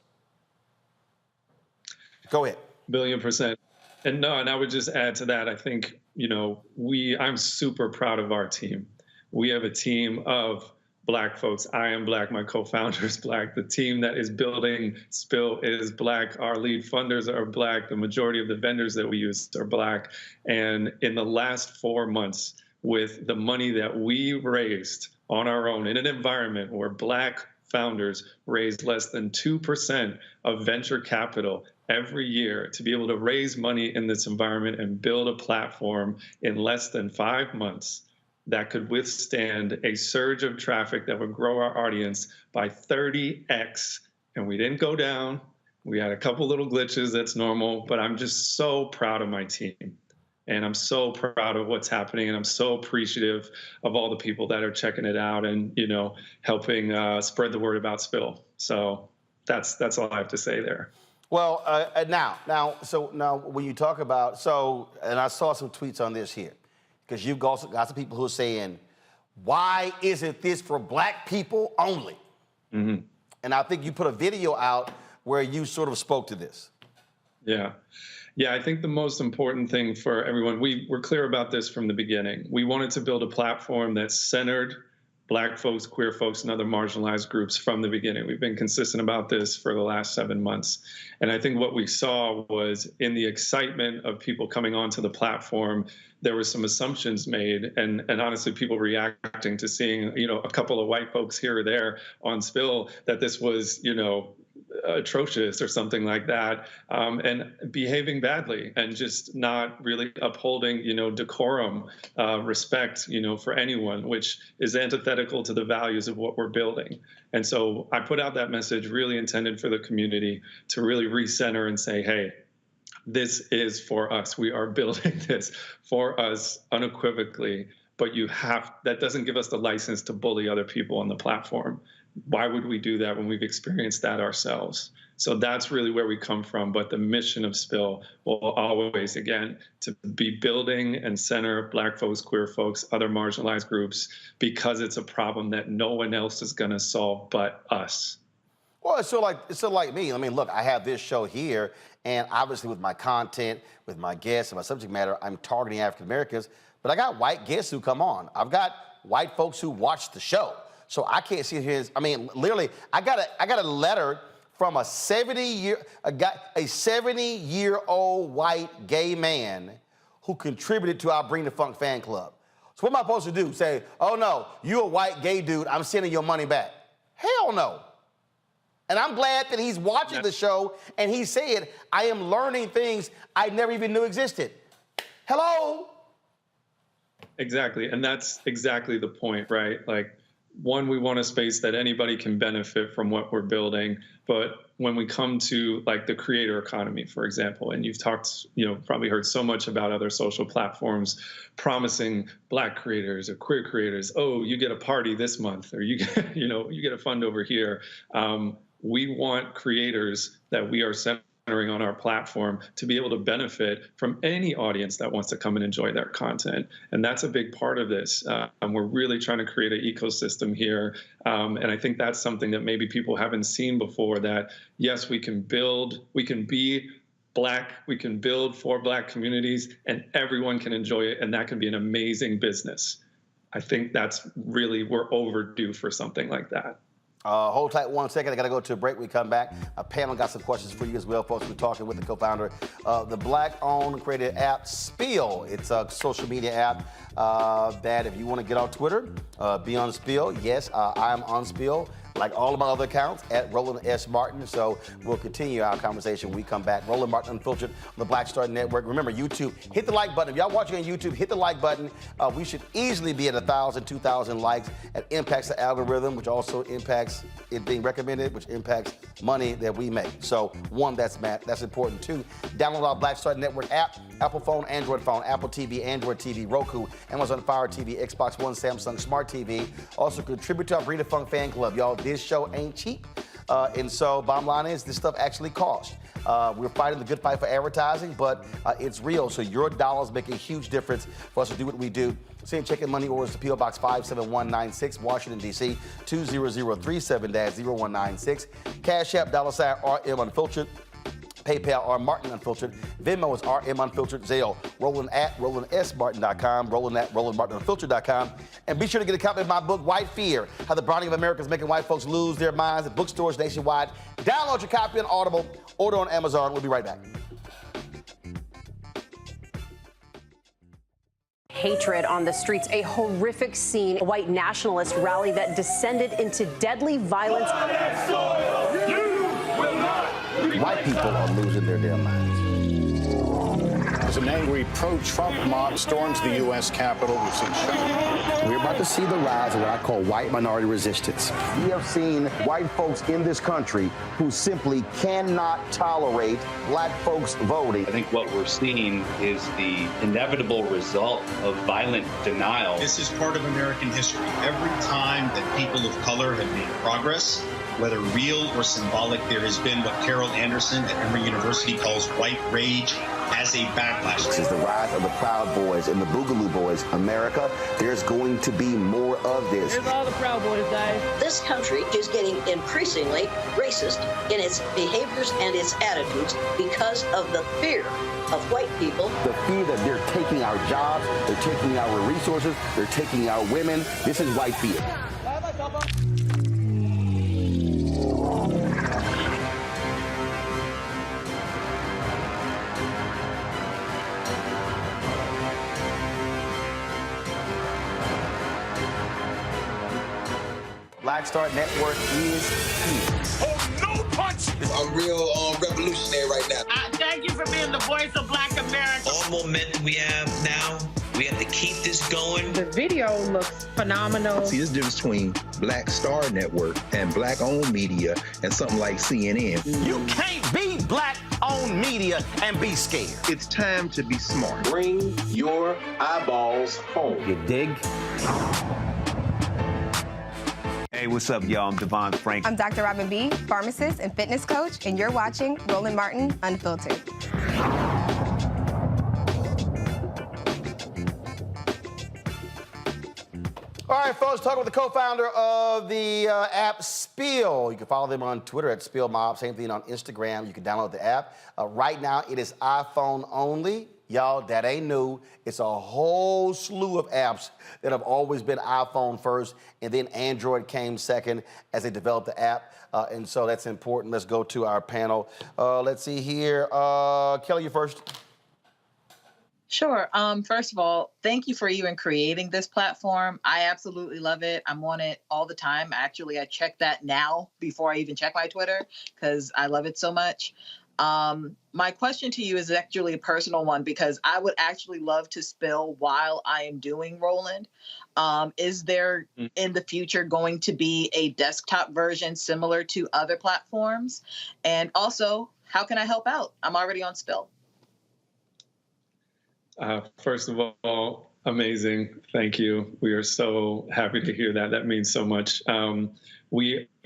Go ahead. $1,000,000,000%. And I would just add to that, I think, I'm super proud of our team. We have a team of Black folks. I am Black. My co-founder is Black. The team that is building Spill is Black. Our lead funders are Black. The majority of the vendors that we use are Black. And in the last 4 months, with the money that we raised on our own in an environment where Black founders raise less than 2% of venture capital every year to be able to raise money in this environment and build a platform in less than 5 months that could withstand a surge of traffic that would grow our audience by 30x. And we didn't go down. We had a couple little glitches, that's normal, but I'm just so proud of my team. And I'm so proud of what's happening, and I'm so appreciative of all the people that are checking it out and, you know, helping spread the word about Spill. So that's all I have to say there. Well, now, when you talk about, and I saw some tweets on this here, because you've also got some people who are saying, why isn't this for black people only? Mm-hmm. And I think you put a video out where you sort of spoke to this. Yeah, I think the most important thing for everyone, we were clear about this from the beginning. We wanted to build a platform that centered Black folks, queer folks, and other marginalized groups from the beginning. We've been consistent about this for the last 7 months. And I think what we saw was in the excitement of people coming onto the platform, there were some assumptions made, and honestly, people reacting to seeing, you know, a couple of white folks here or there on Spill, that this was, you know, atrocious or something like that, and behaving badly and just not really upholding, you know, decorum, respect, you know, for anyone, which is antithetical to the values of what we're building. And so I put out that message really intended for the community to really recenter and say, hey, this is for us. We are building this for us unequivocally, but that doesn't give us the license to bully other people on the platform. Why would we do that when we've experienced that ourselves? So that's really where we come from. But the mission of Spill will always, again, to be building and center Black folks, queer folks, other marginalized groups, because it's a problem that no one else is going to solve but us. Well, it's sort of like me. I mean, look, I have this show here, and obviously with my content, with my guests and my subject matter, I'm targeting African Americans, but I got white guests who come on. I've got white folks who watch the show. So I can't sit here. I mean, literally, I got a letter from a 70-year-old white gay man who contributed to our Bring the Funk fan club. So what am I supposed to do? Say, oh no, you a white gay dude, I'm sending your money back. Hell no. And I'm glad that he's watching the show and he said, I am learning things I never even knew existed. Hello? Exactly, and that's exactly the point, right? Like, one, we want a space that anybody can benefit from what we're building. But when we come to like the creator economy, for example, and you've talked, you know, probably heard so much about other social platforms promising Black creators or queer creators, oh, you get a party this month, or you get, you know, you get a fund over here. We want creators that we are centering on our platform to be able to benefit from any audience that wants to come and enjoy their content. And that's a big part of this. And we're really trying to create an ecosystem here. And I think that's something that maybe people haven't seen before, that yes, we can be Black, we can build for Black communities, and everyone can enjoy it. And that can be an amazing business. I think that's really, we're overdue for something like that. Hold tight 1 second. I got to go to a break. We come back. A panel got some questions for you as well, folks. We're talking with the co-founder of the Black-owned and created app Spill. It's a social media app that if you want to get on Twitter, be on Spill. Yes, I'm on Spill, like all of my other accounts, at Roland S. Martin. So we'll continue our conversation when we come back. Roland Martin Unfiltered on the Black Star Network. Remember, YouTube, hit the like button. If y'all watching on YouTube, hit the like button. We should easily be at 1,000, 2,000 likes. It impacts the algorithm, which also impacts it being recommended, which impacts money that we make. So one, that's important too. Download our Black Star Network app, Apple phone, Android phone, Apple TV, Android TV, Roku, Amazon Fire TV, Xbox One, Samsung Smart TV. Also contribute to our Bring the Funk fan club. Y'all, this show ain't cheap. And so bottom line is this stuff actually costs. We're fighting the good fight for advertising, but it's real. So your dollars make a huge difference for us to do what we do. Send check and money orders to P.O. Box 57196, Washington, D.C. 20037-0196. Cash App, $RM Unfiltered. PayPal, R Martin Unfiltered. Venmo is RM Unfiltered. Zelle, Roland at RolandSMartin.com. Roland at RolandMartinUnfiltered.com. And be sure to get a copy of my book, White Fear, How the Browning of America is Making White Folks Lose Their Minds, at bookstores nationwide. Download your copy on Audible. Order on Amazon. We'll be right back. hatred on the streets. A horrific scene, a white nationalist rally that descended into deadly violence. White people are losing their damn minds. As an angry pro-Trump mob storms the U.S. Capitol, we've seen shooting. We're about to see the rise of what I call white minority resistance. We have seen white folks in this country who simply cannot tolerate black folks voting. I think what we're seeing is the inevitable result of violent denial. This is part of American history. Every time that people of color have made progress, whether real or symbolic, there has been what Carol Anderson at Emory University calls white rage as a backlash. This is the rise of the Proud Boys and the Boogaloo Boys. America, there's going to be more of this. Here's all the Proud Boys, guys. This country is getting increasingly racist in its behaviors and its attitudes because of the fear of white people. The fear that they're taking our jobs, they're taking our resources, they're taking our women. This is white fear. Black Star Network is here. Oh, no punch! I'm real revolutionary right now. Thank you for being the voice of Black America. All momentum we have now, we have to keep this going. The video looks phenomenal. See, this difference between Black Star Network and black-owned media and something like CNN. You can't be black-owned media and be scared. It's time to be smart. Bring your eyeballs home. You dig? Hey, what's up, y'all? I'm Devon Frank. I'm Dr. Robin B., pharmacist and fitness coach, and you're watching Roland Martin Unfiltered. All right, folks, talking with the co-founder of the app Spill. You can follow them on Twitter at SpillMob. Same thing on Instagram. You can download the app. Right now, it is iPhone only. Y'all, that ain't new. It's a whole slew of apps that have always been iPhone first, and then Android came second as they developed the app. And so that's important. Let's go to our panel. Let's see here. Kelly, you first. Sure. First of all, thank you for even creating this platform. I absolutely love it. I'm on it all the time. Actually, I check that now before I even check my Twitter because I love it so much. My question to you is actually a personal one because I would actually love to spill while I am doing Roland. Is there in the future going to be a desktop version similar to other platforms? And also, how can I help out? I'm already on Spill. First of all, amazing. Thank you. We are so happy to hear that. That means so much.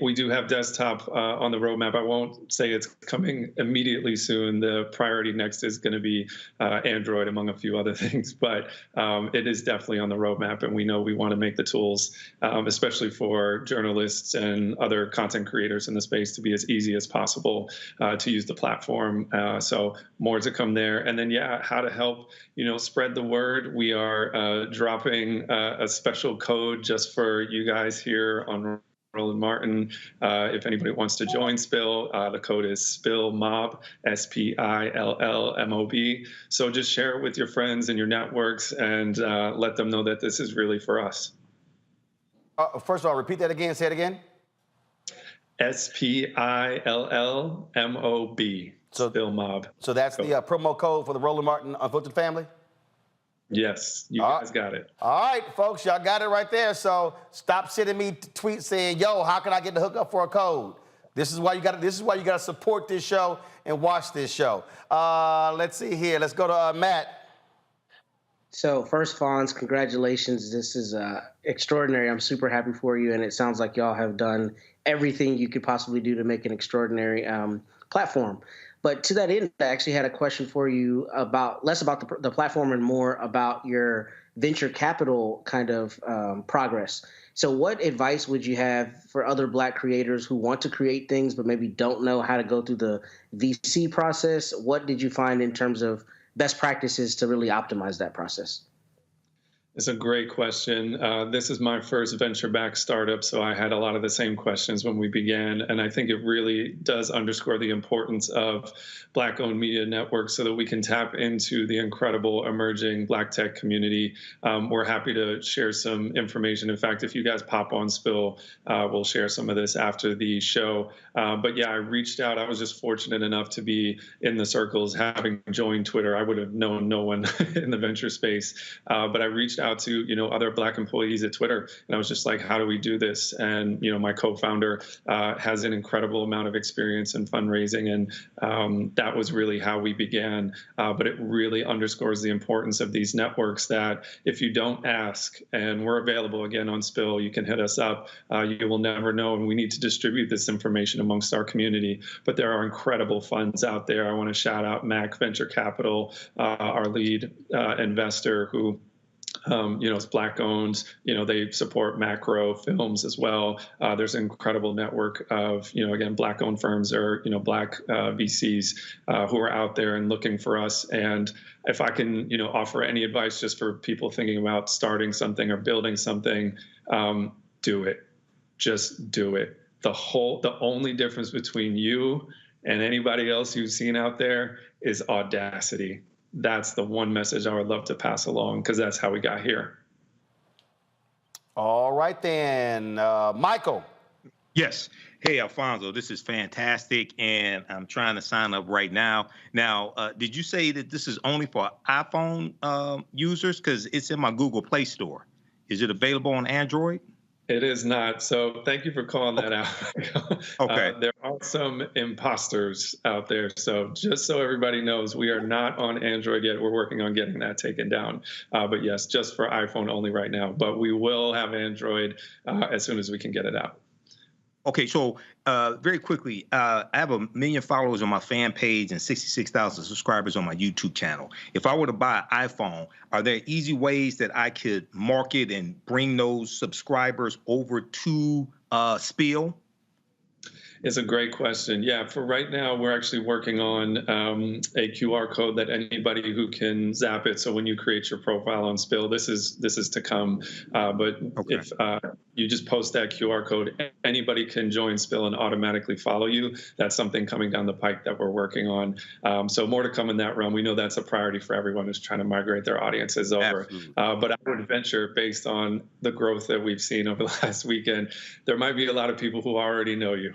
We do have desktop on the roadmap. I won't say it's coming immediately soon. The priority next is going to be Android, among a few other things. But it is definitely on the roadmap, and we know we want to make the tools, especially for journalists and other content creators in the space, to be as easy as possible to use the platform. So more to come there. And then, yeah, how to help spread the word. We are dropping a special code just for you guys here on Roland Martin. If anybody wants to join Spill, the code is SPILLMOB, SPILLMOB. So just share it with your friends and your networks and let them know that this is really for us. First of all, repeat that again. Say it again. SPILLMOB. So, SPILLMOB. So that's the promo code for the Roland Martin Unfiltered family? Yes, you guys got it. All right, folks, y'all got it right there. So stop sending me tweets saying, "Yo, how can I get the hookup for a code?" This is why you got. This is why you got to support this show and watch this show. Let's see here. Let's go to Matt. So first, Fonz, congratulations. This is extraordinary. I'm super happy for you, and it sounds like y'all have done everything you could possibly do to make an extraordinary platform. But to that end, I actually had a question for you about less about the platform and more about your venture capital kind of progress. So what advice would you have for other Black creators who want to create things but maybe don't know how to go through the VC process? What did you find in terms of best practices to really optimize that process? It's a great question. This is my first venture-backed startup, so I had a lot of the same questions when we began, and I think it really does underscore the importance of Black-owned media networks so that we can tap into the incredible emerging Black tech community. We're happy to share some information. In fact, if you guys pop on Spill, we'll share some of this after the show. But yeah, I reached out. I was just fortunate enough to be in the circles, having joined Twitter. I would have known no one in the venture space, but I reached out to other Black employees at Twitter, and I was just like, how do we do this? And my co-founder has an incredible amount of experience in fundraising, and that was really how we began. But it really underscores the importance of these networks that if you don't ask, and we're available again on Spill, you can hit us up. You will never know, and we need to distribute this information amongst our community. But there are incredible funds out there. I want to shout out Mac Venture Capital, our lead investor, who it's Black owned. They support macro films as well. There's an incredible network of, again, Black owned firms or, Black VCs who are out there and looking for us. And if I can, offer any advice just for people thinking about starting something or building something, do it. Just do it. The only difference between you and anybody else you've seen out there is audacity. That's the one message I would love to pass along, because that's how we got here. All right, then. Michael. Yes. Hey, Alfonso, this is fantastic, and I'm trying to sign up right now. Now, did you say that this is only for iPhone users? Because it's in my Google Play Store. Is it available on Android? It is not. So thank you for calling that out. Okay. There are some imposters out there. So just so everybody knows, we are not on Android yet. We're working on getting that taken down. But yes, just for iPhone only right now. But we will have Android as soon as we can get it out. Okay, so very quickly, I have 1 million followers on my fan page and 66,000 subscribers on my YouTube channel. If I were to buy an iPhone, are there easy ways that I could market and bring those subscribers over to Spill? It's a great question. Yeah, for right now, we're actually working on a QR code that anybody who can zap it. So when you create your profile on Spill, this is to come. But if you just post that QR code, anybody can join Spill and automatically follow you. That's something coming down the pike that we're working on. So more to come in that realm. We know that's a priority for everyone who's trying to migrate their audiences over. But I would venture, based on the growth that we've seen over the last weekend, there might be a lot of people who already know you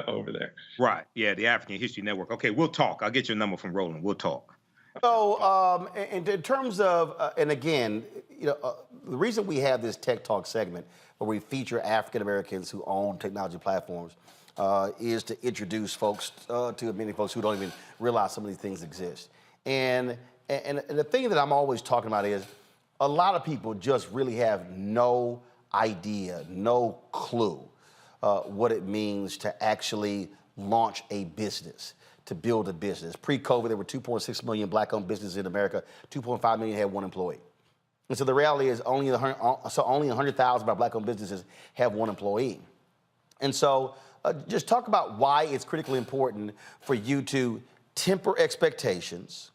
over there. Right. Yeah, the African History Network. Okay, we'll talk. I'll get your number from Roland. We'll talk. So in terms of, and again, the reason we have this Tech Talk segment where we feature African Americans who own technology platforms is to introduce folks to many folks who don't even realize some of these things exist. And the thing that I'm always talking about is a lot of people just really have no idea, no clue what it means to actually launch a business, to build a business. Pre-COVID, there were 2.6 million Black-owned businesses in America. 2.5 million had one employee. And so the reality is only 100,000 of our Black-owned businesses have one employee. And so just talk about why it's critically important for you to temper expectations,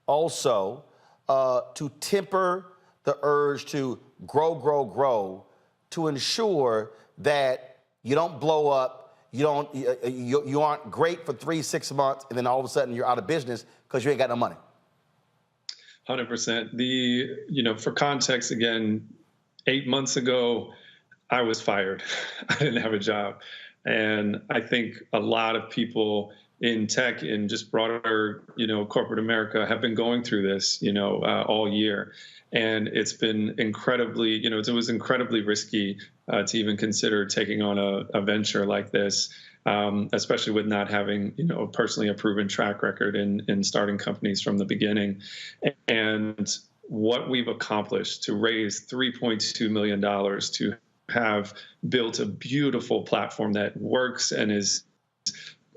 also to temper the urge to grow, to ensure that you don't blow up, you aren't great for 3-6 months, and then all of a sudden you're out of business because you ain't got no money. 100%. For context, again, 8 months ago, I was fired. I didn't have a job. And I think a lot of people in tech and just broader, corporate America have been going through this, all year. And it's been incredibly, it was incredibly risky to even consider taking on a venture like this, especially with not having, personally a proven track record in starting companies from the beginning. And what we've accomplished to raise $3.2 million to have built a beautiful platform that works and is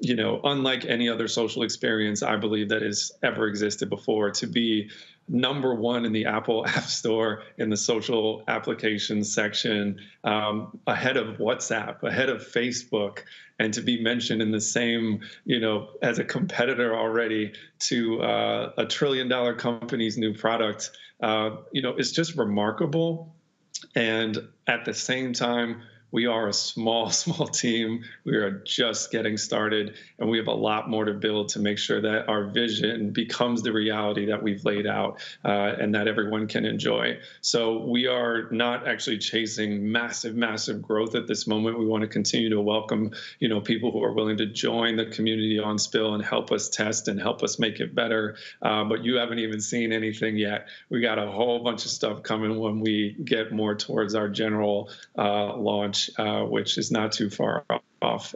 unlike any other social experience I believe that has ever existed before, to be #1 in the Apple App Store in the social applications section, ahead of WhatsApp, ahead of Facebook, and to be mentioned in the same, as a competitor already to a $1 trillion company's new product, it's just remarkable. And at the same time, we are a small team. We are just getting started, and we have a lot more to build to make sure that our vision becomes the reality that we've laid out, and that everyone can enjoy. So we are not actually chasing massive growth at this moment. We want to continue to welcome, people who are willing to join the community on Spill and help us test and help us make it better. But you haven't even seen anything yet. We got a whole bunch of stuff coming when we get more towards our general launch, which is not too far off.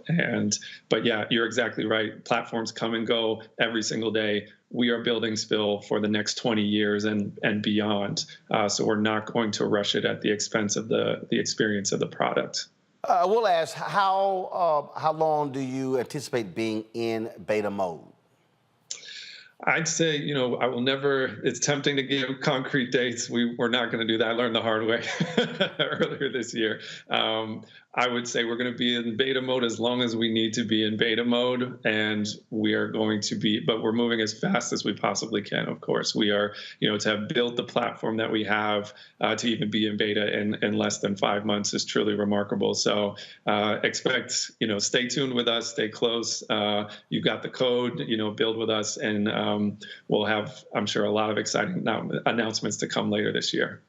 But yeah, you're exactly right. Platforms come and go every single day. We are building Spill for the next 20 years and beyond. So we're not going to rush it at the expense of the experience of the product. We'll ask, how long do you anticipate being in beta mode? I'd say, I will never, it's tempting to give concrete dates. We're not going to do that. I learned the hard way earlier this year. I would say we're going to be in beta mode as long as we need to be in beta mode, and we are going to be, but we're moving as fast as we possibly can, of course. We are, to have built the platform that we have, to even be in beta in less than 5 months is truly remarkable. So expect, stay tuned with us, stay close. You've got the code, build with us, and we'll have, I'm sure, a lot of exciting announcements to come later this year.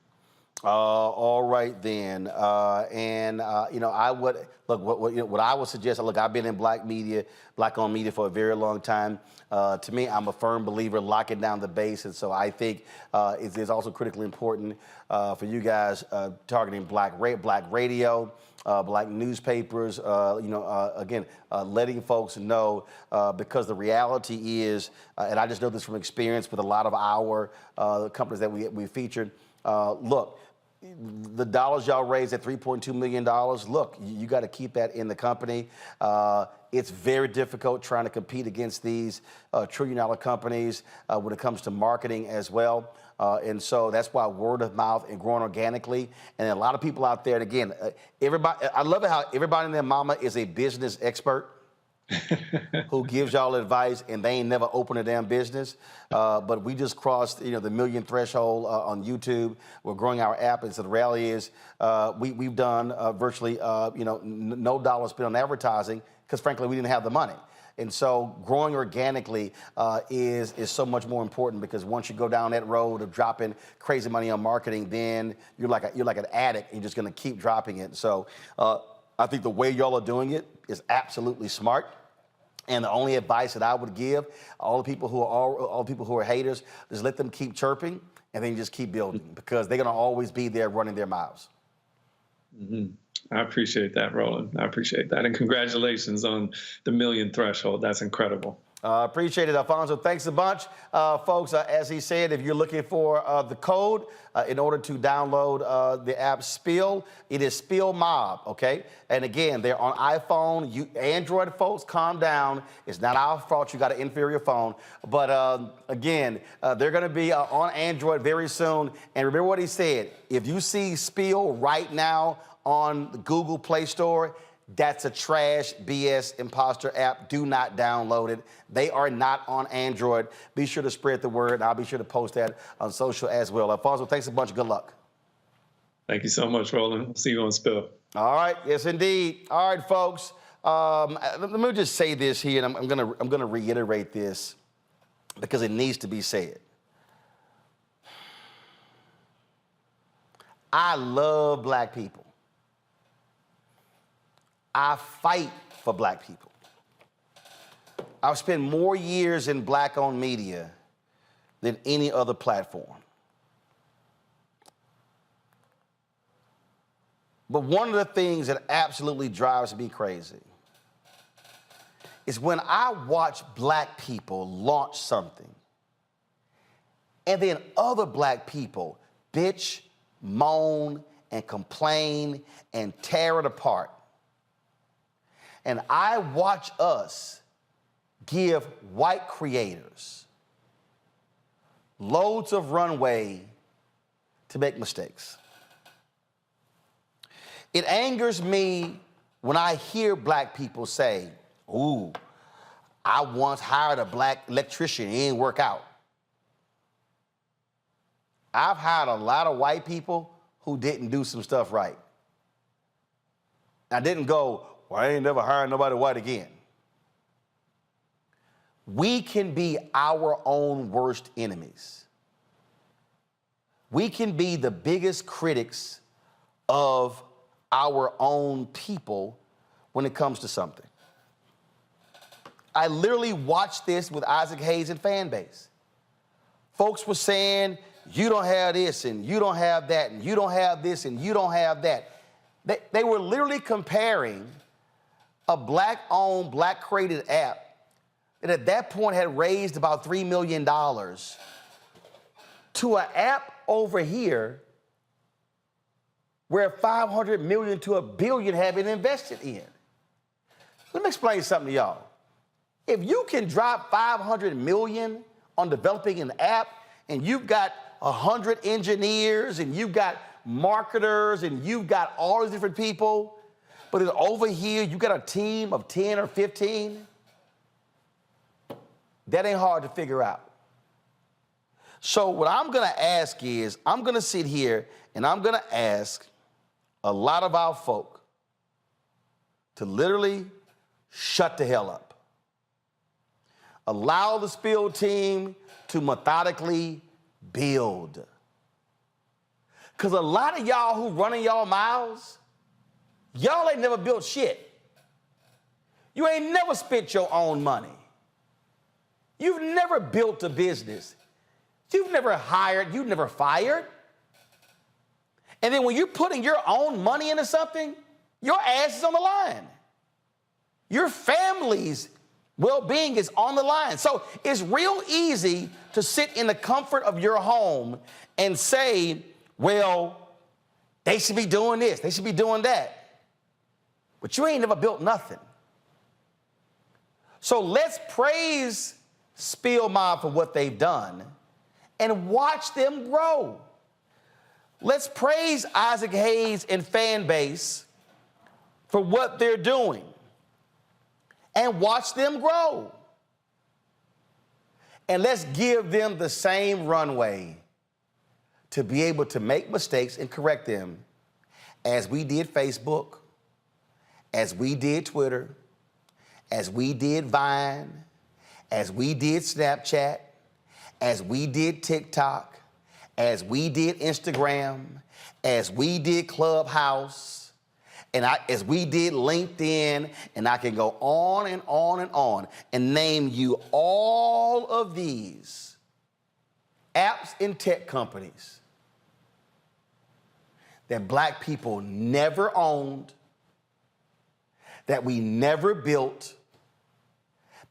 All right then, I would look. What I would suggest. Look, I've been in black-owned media for a very long time. To me, I'm a firm believer locking down the base, and so I think it is also critically important for you guys targeting black radio, black newspapers. Again, letting folks know, because the reality is, and I just know this from experience with a lot of our companies that we featured. Look, the dollars y'all raised at $3.2 million, look, you got to keep that in the company. It's very difficult trying to compete against these trillion-dollar companies when it comes to marketing as well. And so that's why word of mouth and growing organically. And a lot of people out there, and again, everybody, I love it how everybody and their mama is a business expert who gives y'all advice, and they ain't never opened a damn business. But we just crossed, the 1 million threshold on YouTube. We're growing our app, and so the reality is we've done virtually, no dollar spent on advertising because, frankly, we didn't have the money. And so growing organically is so much more important, because once you go down that road of dropping crazy money on marketing, then you're like an addict, and you're just going to keep dropping it. So I think the way y'all are doing it is absolutely smart. And the only advice that I would give all the people who are haters is let them keep chirping, and then just keep building, because they're going to always be there running their mouths. Mm-hmm. I appreciate that, Roland. I appreciate that. And congratulations on the 1 million threshold. That's incredible. Appreciate it, Alfonso. Thanks a bunch. Folks, as he said, if you're looking for the code in order to download the app Spill, it is Spill Mob, okay? And again, they're on iPhone. Android folks, calm down. It's not our fault you got an inferior phone. But again, they're going to be on Android very soon. And remember what he said. If you see Spill right now on the Google Play Store, that's a trash, BS, imposter app. Do not download it. They are not on Android. Be sure to spread the word. I'll be sure to post that on social as well. Alfonso, thanks a bunch. Good luck. Thank you so much, Roland. We'll see you on Spill. All right. Yes, indeed. All right, folks. Let me just say this here, and I'm gonna reiterate this because it needs to be said. I love black people. I fight for black people. I've spent more years in black-owned media than any other platform. But one of the things that absolutely drives me crazy is when I watch black people launch something, and then other black people bitch, moan, and complain and tear it apart. And I watch us give white creators loads of runway to make mistakes. It angers me when I hear black people say, ooh, I once hired a black electrician, it didn't work out. I've hired a lot of white people who didn't do some stuff right. I didn't go, well, I ain't never hiring nobody white again. We can be our own worst enemies. We can be the biggest critics of our own people when it comes to something. I literally watched this with Isaac Hayes and fan base. Folks were saying, you don't have this, and you don't have that, and you don't have this, and you don't have that. They were literally comparing a black-owned, black-created app that at that point had raised about $3 million to an app over here where 500 million to $1 billion have been invested in. Let me explain something to y'all. If you can drop 500 million on developing an app, and you've got 100 engineers, and you've got marketers, and you've got all these different people, but then over here you got a team of 10 or 15, that ain't hard to figure out. So what I'm gonna ask is, I'm gonna sit here and I'm gonna ask a lot of our folk to literally shut the hell up. Allow the Spill team to methodically build. Because a lot of y'all who running y'all mouths, y'all ain't never built shit. You ain't never spent your own money. You've never built a business. You've never hired, you've never fired. And then when you're putting your own money into something, your ass is on the line. Your family's well-being is on the line. So it's real easy to sit in the comfort of your home and say, well, they should be doing this, they should be doing that. But you ain't never built nothing. So let's praise Spill Mob for what they've done and watch them grow. Let's praise Isaac Hayes and fan base for what they're doing and watch them grow. And let's give them the same runway to be able to make mistakes and correct them as we did Facebook, as we did Twitter, as we did Vine, as we did Snapchat, as we did TikTok, as we did Instagram, as we did Clubhouse, and as we did LinkedIn, and I can go on and on and on and name you all of these apps and tech companies that black people never owned, that we never built,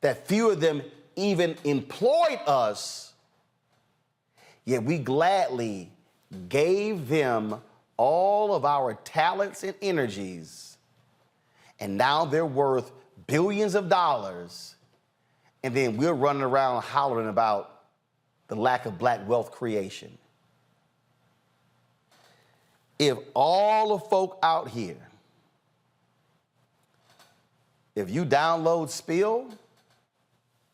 that few of them even employed us, yet we gladly gave them all of our talents and energies, and now they're worth billions of dollars, and then we're running around hollering about the lack of black wealth creation. If all the folk out here, if you download Spill,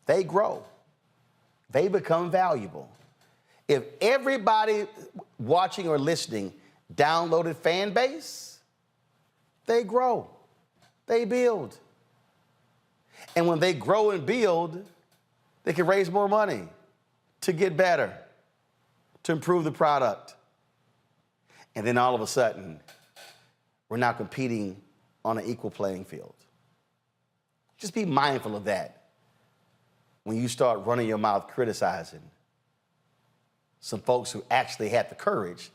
they grow. They become valuable. If everybody watching or listening downloaded fan base, they grow. They build. And when they grow and build, they can raise more money to get better, to improve the product. And then all of a sudden, we're now competing on an equal playing field. Just be mindful of that when you start running your mouth criticizing some folks who actually had the courage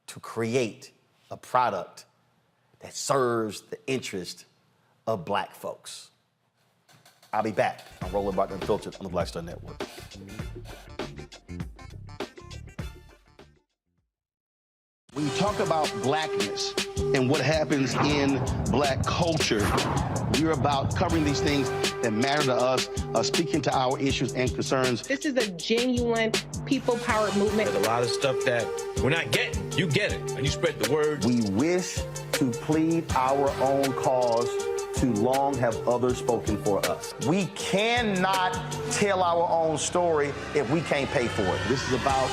to create a product that serves the interest of black folks. I'll be back on Roland Martin Unfiltered on the Black Star Network. When you talk about blackness, and what happens in black culture. We're about covering these things that matter to us, speaking to our issues and concerns. This is a genuine people-powered movement. There's a lot of stuff that we're not getting. You get it, and you spread the word. We wish to plead our own cause. Too long have others spoken for us. We cannot tell our own story if we can't pay for it. This is about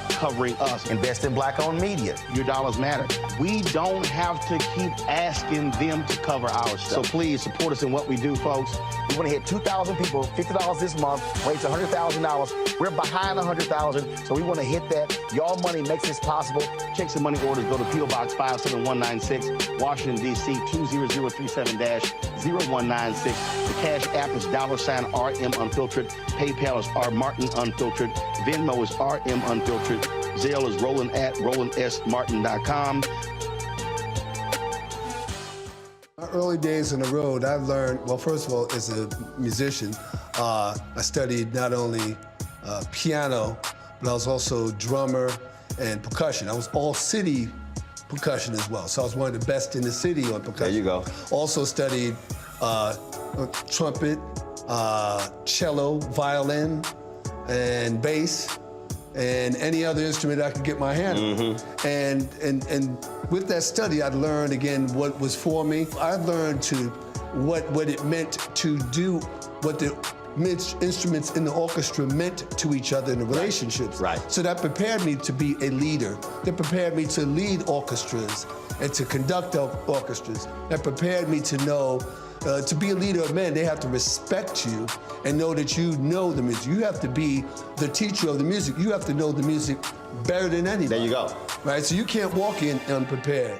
covering us. Invest in black-owned media. Your dollars matter. We don't have to keep asking them to cover our stuff. So please support us in what we do, folks. We want to hit 2,000 people, $50 this month, raise $100,000. We're behind 100,000, so we want to hit that. Y'all money makes this possible. Checks and money orders go to P.O. Box 57196, Washington, D.C. 20037-0196. The Cash App is $RM Unfiltered. PayPal is R Martin Unfiltered. Venmo is RM Unfiltered. Zelle is Roland at RolandSMartin.com. My early days on the road, I've learned, well, first of all, as a musician, I studied not only piano, but I was also drummer and percussion. I was all city percussion as well. So I was one of the best in the city on percussion. There you go. Also studied trumpet, cello, violin, and bass, and any other instrument I could get my hand on. And with that study, I learned again what was for me. I learned what it meant to do what the instruments in the orchestra meant to each other in the relationships. Right. So that prepared me to be a leader. That prepared me to lead orchestras and to conduct orchestras. That prepared me to know, to be a leader of men, they have to respect you and know that you know the music. You have to be the teacher of the music. You have to know the music better than anybody. There you go. Right, so you can't walk in unprepared.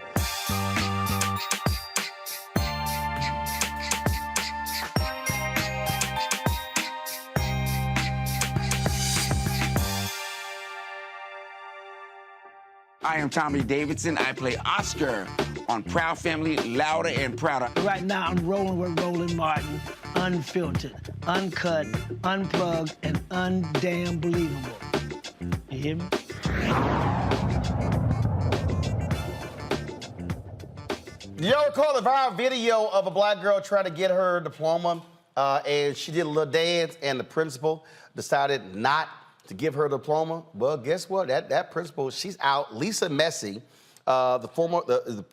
I am Tommy Davidson. I play Oscar on Proud Family, Louder and Prouder. Right now, I'm rolling with Roland Martin, unfiltered, uncut, unplugged, and undamn believable. You hear me? Do y'all recall the viral video of a black girl trying to get her diploma, and she did a little dance, and the principal decided not to give her a diploma? Well, guess what? That principal, she's out. Lisa Messi, the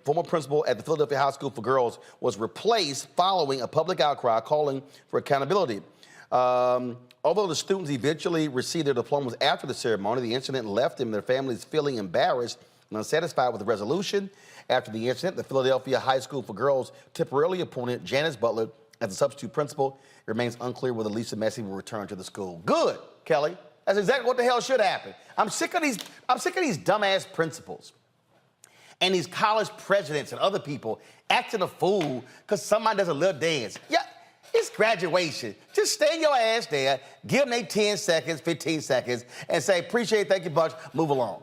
former principal at the Philadelphia High School for Girls, was replaced following a public outcry calling for accountability. Although the students eventually received their diplomas after the ceremony, the incident left them and their families feeling embarrassed and unsatisfied with the resolution. After the incident, the Philadelphia High School for Girls temporarily appointed Janice Butler as the substitute principal. It remains unclear whether Lisa Messi will return to the school. Good, Kelly. That's exactly what the hell should happen. I'm sick of these dumbass principals and these college presidents and other people acting a fool because somebody does a little dance. Yeah, it's graduation. Just stay your ass there, give them their 10 seconds, 15 seconds, and say, appreciate, thank you much, move along.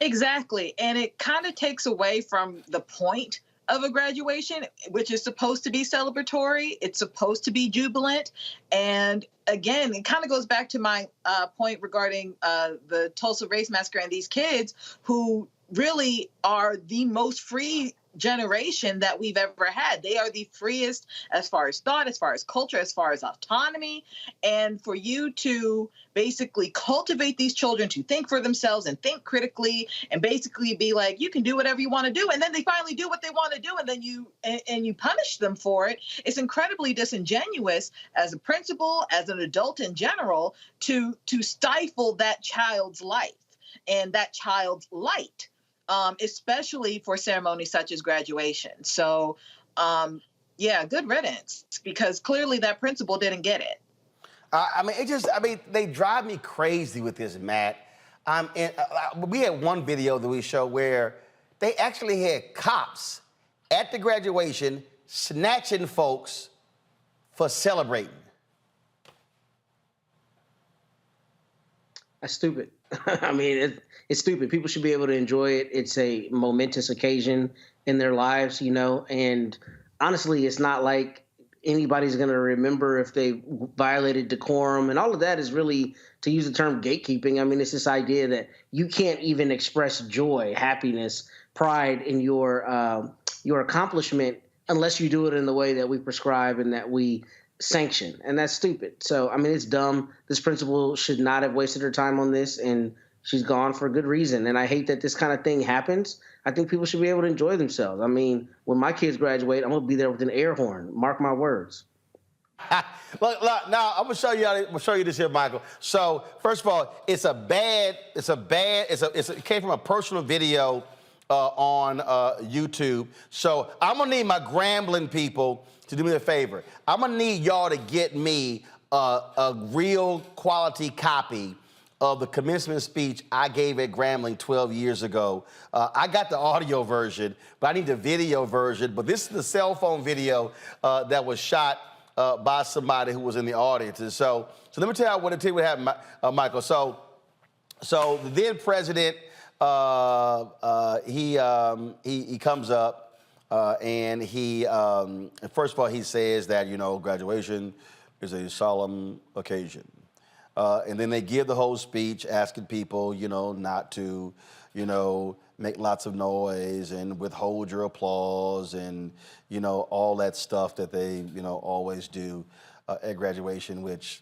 Exactly. And it kind of takes away from the point of a graduation, which is supposed to be celebratory. It's supposed to be jubilant. And again, it kind of goes back to my point regarding the Tulsa Race Massacre and these kids who really are the most free generation that we've ever had. They are the freest as far as thought, as far as culture, as far as autonomy. And for you to basically cultivate these children to think for themselves and think critically and basically be like, you can do whatever you want to do. And then they finally do what they want to do. And then you punish them for it. It's incredibly disingenuous as a principal, as an adult in general, to stifle that child's life and that child's light. Especially for ceremonies such as graduation. So, yeah, good riddance, because clearly that principal didn't get it. They drive me crazy with this, Matt. We had one video that we showed where they actually had cops at the graduation snatching folks for celebrating. That's stupid. I mean, it's stupid. People should be able to enjoy it. It's a momentous occasion in their lives, you know, and honestly, it's not like anybody's going to remember if they violated decorum. And all of that is really, to use the term gatekeeping, I mean, it's this idea that you can't even express joy, happiness, pride in your accomplishment unless you do it in the way that we prescribe and that we sanction. And that's stupid. So, I mean, it's dumb. This principal should not have wasted her time on this, and she's gone for a good reason. And I hate that this kind of thing happens. I think people should be able to enjoy themselves. I mean, when my kids graduate, I'm going to be there with an air horn. Mark my words. Look, now I'm gonna show you this here, Michael. So first of all, it came from a personal video on YouTube. So I'm gonna need my Grambling people to do me a favor. I'm gonna need y'all to get me a real quality copy of the commencement speech I gave at Grambling 12 years ago. I got the audio version, but I need the video version. But this is the cell phone video that was shot by somebody who was in the audience. And so let me tell you what happened, Michael. So the then president, he comes up and he, first of all, he says that, you know, graduation is a solemn occasion. And then they give the whole speech asking people, you know, not to, you know, make lots of noise and withhold your applause and, you know, all that stuff that they, you know, always do at graduation, which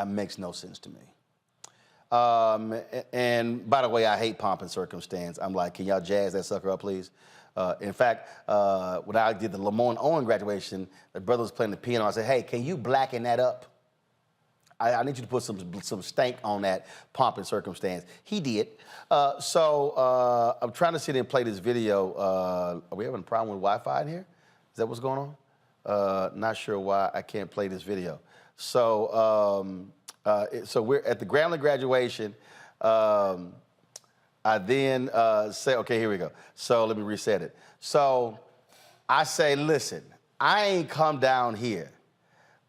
makes no sense to me. And by the way, I hate pomp and circumstance. I'm like, can y'all jazz that sucker up, please? In fact, when I did the Lamont Owen graduation, the brother was playing the piano. I said, hey, can you blacken that up? I need you to put some stank on that pomp and circumstance. He did. So I'm trying to sit and play this video. Are we having a problem with Wi-Fi in here? Is that what's going on? Not sure why I can't play this video. So so we're at the Grambling graduation. I then say, okay, here we go. So let me reset it. So I say, listen, I ain't come down here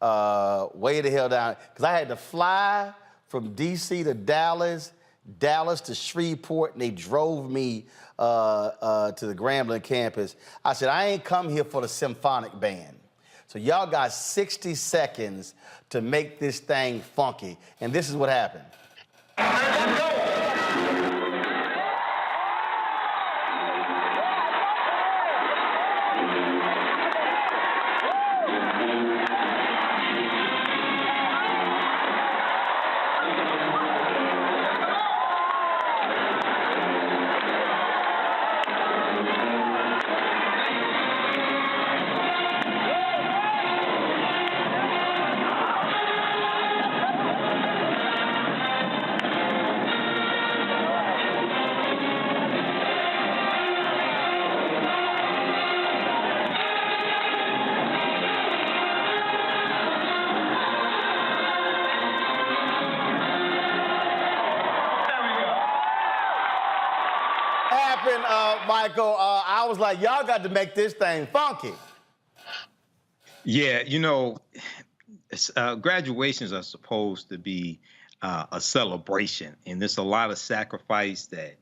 way the hell down, because I had to fly from D.C. to Dallas to Shreveport, and they drove me to the Grambling campus. I said, I ain't come here for the symphonic band. So y'all got 60 seconds to make this thing funky. And this is what happened. Michael, I was like, y'all got to make this thing funky. Yeah, you know, graduations are supposed to be a celebration, and there's a lot of sacrifice that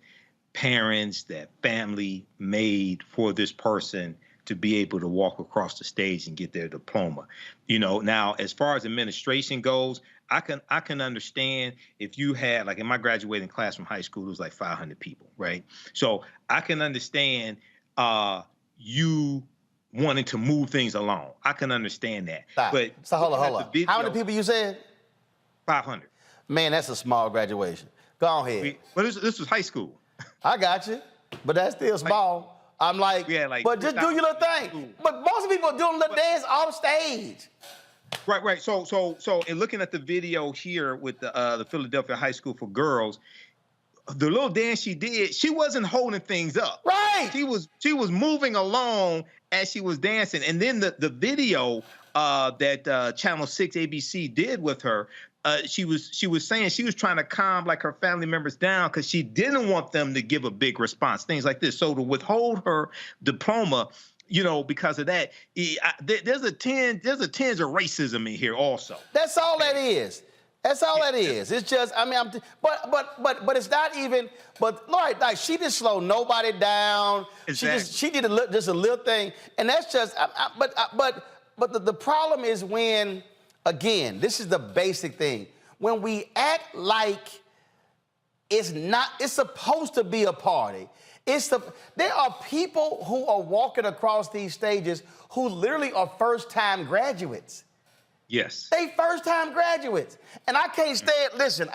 parents, that family made for this person to be able to walk across the stage and get their diploma. You know, now as far as administration goes, I can understand if you had, like in my graduating class from high school, it was like 500 people, right? So I can understand you wanting to move things along. I can understand that. Stop. But so hold on. How many people you said? 500. Man, that's a small graduation. Go ahead. But this was high school. I got you, but that's still small. I'm like, yeah, like, but just do your little thing. But most people are doing the dance off stage. Right. So, in looking at the video here with the Philadelphia High School for Girls, the little dance she did, she wasn't holding things up. Right. She was moving along as she was dancing, and then the video that Channel 6 ABC did with her. She was saying she was trying to calm like her family members down because she didn't want them to give a big response, things like this. So to withhold her diploma, you know, because of that, there's a tinge of racism in here also. That's all that is. That's all that is. It's just, I mean, but it's not even. But Lord, like she didn't slow nobody down. Exactly. She did just a little thing, and that's just. But the problem is when, again, this is the basic thing. When we act like it's supposed to be a party. There are people who are walking across these stages who literally are first-time graduates. Yes. They first-time graduates. And I can't stand, listen,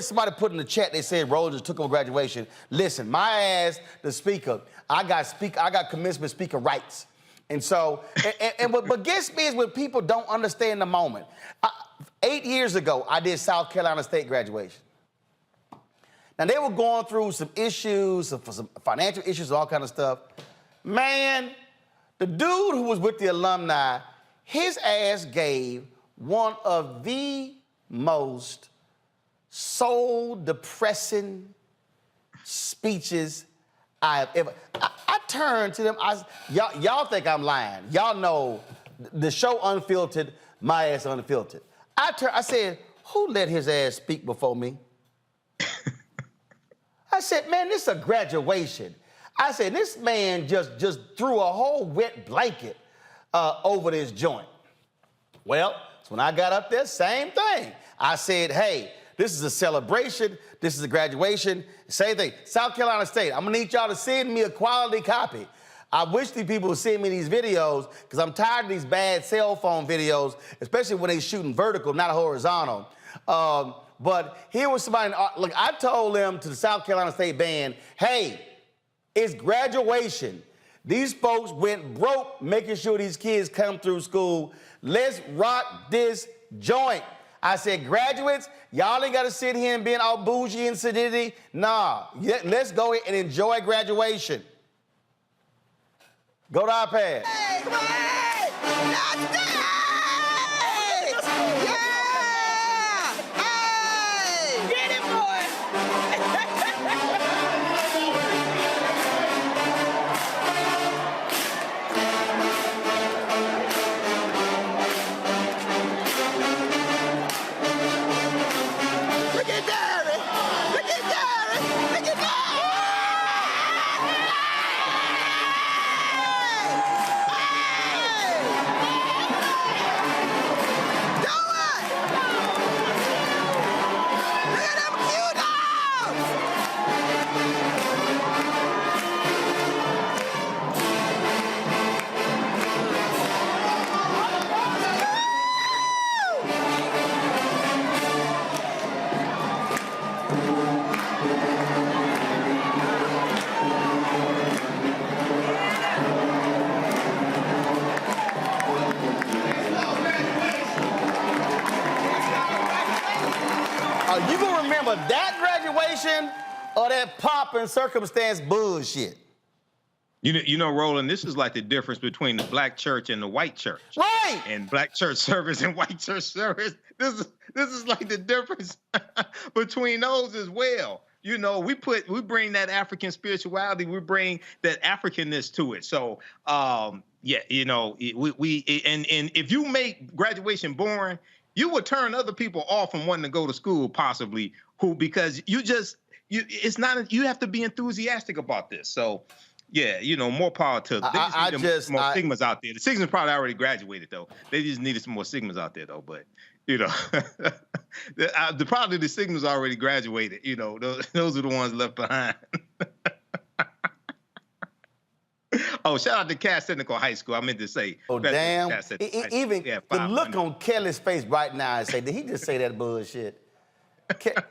somebody put in the chat, they said Roland just took over graduation. Listen, my ass, the speaker, I got commencement speaker rights. And so, what gets me is when people don't understand the moment. 8 years ago, I did South Carolina State graduation. Now, they were going through some issues, some financial issues, all kind of stuff. Man, the dude who was with the alumni, his ass gave one of the most soul-depressing speeches I have ever. I turned to them. Y'all think I'm lying. Y'all know the show Unfiltered, my ass Unfiltered. I said, who let his ass speak before me? I said, man, this is a graduation. I said, this man just threw a whole wet blanket over this joint. Well, so when I got up there, same thing. I said, hey, this is a celebration. This is a graduation. Same thing. South Carolina State, I'm gonna need y'all to send me a quality copy. I wish these people would send me these videos because I'm tired of these bad cell phone videos, especially when they shooting vertical, not horizontal. But here was somebody, look, I told them to the South Carolina State band, hey, it's graduation. These folks went broke making sure these kids come through school. Let's rock this joint. I said, graduates, y'all ain't got to sit here and being all bougie and sedity. Nah, let's go and enjoy graduation. Go to iPad. Hey, come on, hey! That's it! Yeah! Hey! Get it, boy! Look at Derry! Look at Derry! Look at Derry! You gonna remember that graduation or that pomp and circumstance bullshit? You know, Roland, this is like the difference between the black church and the white church. Right. And black church service and white church service. This is like the difference between those as well. You know, we bring that African spirituality, we bring that Africanness to it. So, yeah, you know, and if you make graduation boring, you would turn other people off from wanting to go to school, possibly, because you have to be enthusiastic about this. So, yeah, you know, more power to them. They just need more Sigmas out there. The Sigmas probably already graduated, though. They just needed some more Sigmas out there, though. But, you know, probably the Sigmas already graduated. You know, those are the ones left behind. Oh, shout out to Cass Technical High School. I meant to say. Oh, damn. Even the look on Kelly's face right now and say, did he just say that bullshit?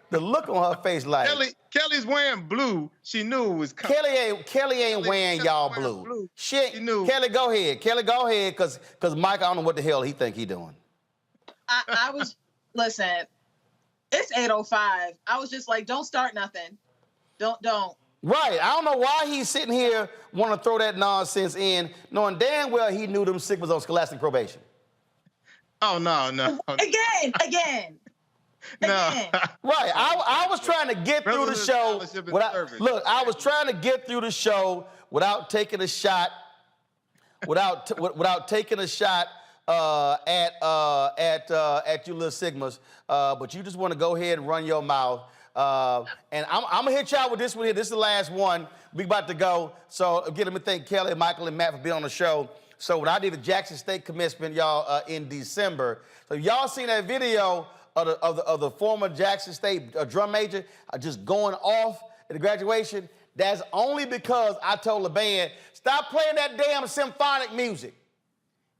The look on her face like. Kelly's wearing blue. She knew it was coming. Kelly ain't wearing y'all blue. Shit, knew. Kelly, go ahead. Kelly, go ahead, because Mike, I don't know what the hell he think he doing. I was, listen, it's 8:05. I was just like, don't start nothing. Don't. Right. I don't know why he's sitting here want to throw that nonsense in, knowing damn well he knew them Sigmas on scholastic probation. Oh, no. Again. No. Right. I was trying to get through the show I was trying to get through the show without taking a shot, without taking a shot at you little Sigmas, but you just want to go ahead and run your mouth. And I'm gonna hit y'all with this one here. This is the last one. We about to go. So again, let me thank Kelly, Michael, and Matt for being on the show. So when I did the Jackson State commencement, y'all, in December, so y'all seen that video of the former Jackson State drum major just going off at the graduation? That's only because I told the band, stop playing that damn symphonic music.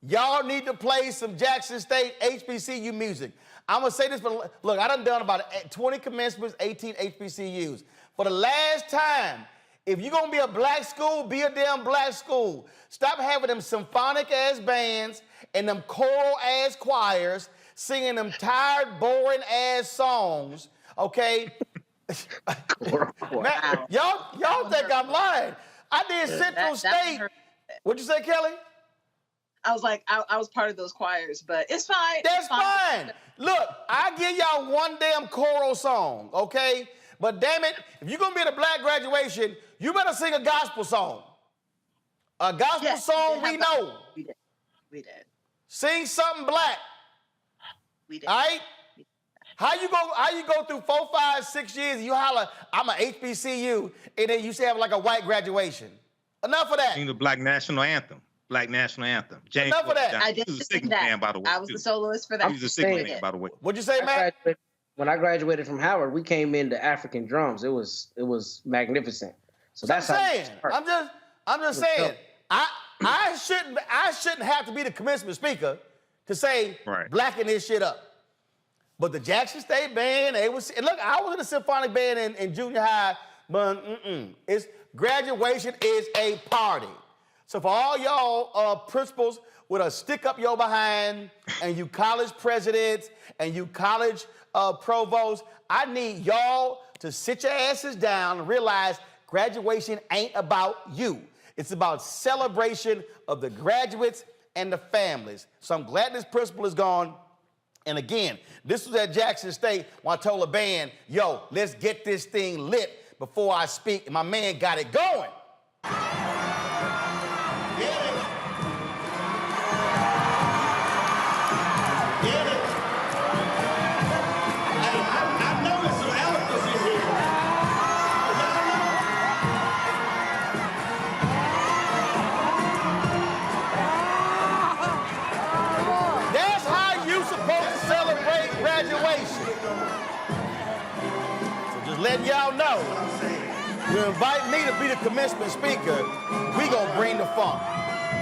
Y'all need to play some Jackson State HBCU music. I'm gonna say this, but look, I done about 20 commencements, 18 HBCUs. For the last time, if you're gonna be a black school, be a damn black school. Stop having them symphonic ass bands and them choral ass choirs singing them tired, boring ass songs, okay? Man, y'all think I'm lying. I did Central State. What'd you say, Kelly? I was like, I was part of those choirs, but it's fine. That's fine. Look, I give y'all one damn choral song, okay? But damn it, if you're gonna be at a black graduation, you better sing a gospel song. A gospel song we know. We did. Sing something black. We did. All right? How you go through 4, 5, 6 years and you holler, I'm a HBCU, and then you say have like a white graduation? Enough of that. Sing the Black National Anthem. Black National Anthem. James Enough of that. I did sing that. Man, by the way, I was the soloist for that. He was a signal man, by the way. What'd you say, Matt? When I graduated from Howard, we came into African drums. It was magnificent. So that's what how I'm saying. I'm just saying. I shouldn't have to be the commencement speaker to say blacking this shit up. But the Jackson State band, and look, I was in a symphonic band in junior high, but it's graduation is a party. So for all y'all principals with a stick up your behind, and you college presidents, and you college provosts, I need y'all to sit your asses down and realize graduation ain't about you. It's about celebration of the graduates and the families. So I'm glad this principal is gone. And again, this was at Jackson State when I told the band, yo, let's get this thing lit before I speak. And my man got it going. Letting y'all know, you invite me to be the commencement speaker, we gonna bring the funk.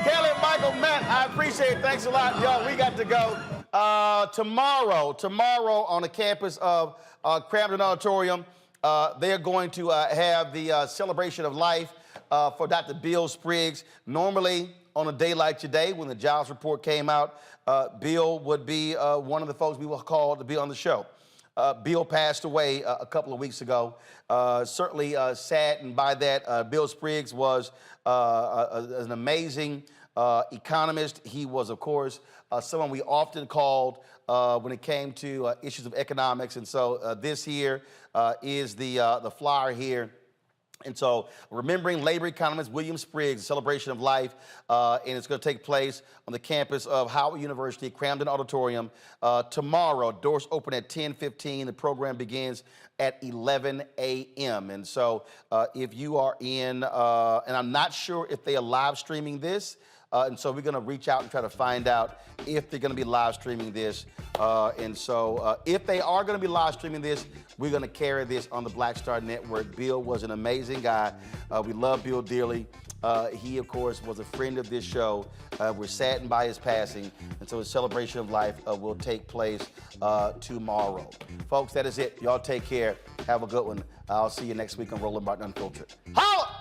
Kelly, Michael, Matt, I appreciate it. Thanks a lot, y'all. We got to go. Tomorrow on the campus of Cramden Auditorium, they're going to have the celebration of life for Dr. Bill Spriggs. Normally, on a day like today, when the jobs report came out, Bill would be one of the folks we will call to be on the show. Bill passed away a couple of weeks ago. Certainly saddened by that. Bill Spriggs was an amazing economist. He was, of course, someone we often called when it came to issues of economics. And so this here is the flyer here. And so, remembering labor economist William Spriggs, celebration of life, and it's going to take place on the campus of Howard University, Cramden Auditorium, tomorrow. Doors open at 10:15. The program begins at 11 a.m. And so, if you are in, and I'm not sure if they are live streaming this, and so we're going to reach out and try to find out if they're going to be live streaming this. And so if they are going to be live streaming this, we're going to carry this on the Black Star Network. Bill was an amazing guy. We love Bill dearly. He, of course, was a friend of this show. We're saddened by his passing. And so his celebration of life will take place tomorrow. Folks, that is it. Y'all take care. Have a good one. I'll see you next week on Roland Martin Unfiltered. Holla!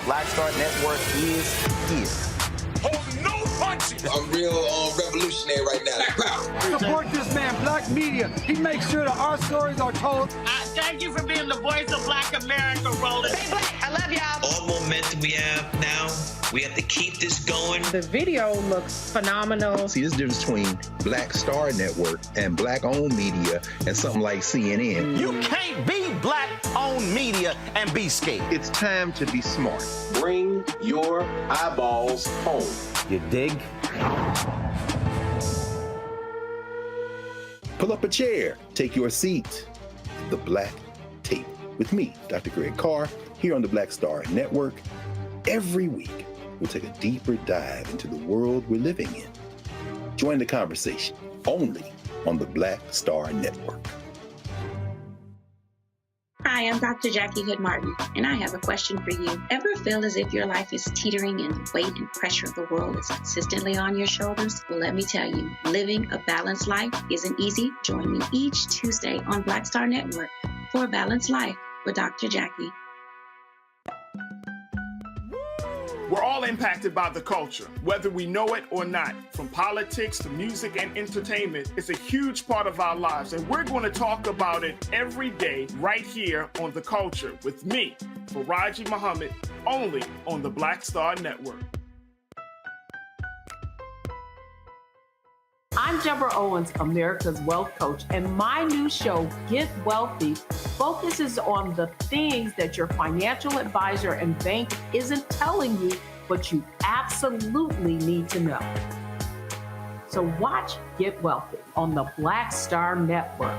Black Star Network is here. Hold no punches. I'm real revolutionary right now. Support this man, Black Media. He makes sure that our stories are told. Thank you for being the voice of Black America, Roland. Stay black. I love y'all. All momentum we have now, we have to keep this going. The video looks phenomenal. See, this difference between Black Star Network and Black-owned media and something like CNN. You can't be Black-owned media and be scared. It's time to be smart. Bring your eyeballs home. You dig? Pull up a chair, take your seat. The Black Tape with me, Dr. Greg Carr, here on the Black Star Network. Every week, we'll take a deeper dive into the world we're living in. Join the conversation only on the Black Star Network. Hi, I'm Dr. Jackie Hood Martin, and I have a question for you. Ever feel as if your life is teetering and the weight and pressure of the world is consistently on your shoulders? Well, let me tell you, living a balanced life isn't easy. Join me each Tuesday on Black Star Network for A Balanced Life with Dr. Jackie. We're all impacted by the culture, whether we know it or not. From politics to music and entertainment, it's a huge part of our lives, and we're going to talk about it every day right here on The Culture with me, Faraji Muhammad, only on the Black Star Network. I'm Deborah Owens, America's Wealth Coach, and my new show, Get Wealthy, focuses on the things that your financial advisor and bank isn't telling you, but you absolutely need to know. So watch Get Wealthy on the Black Star Network.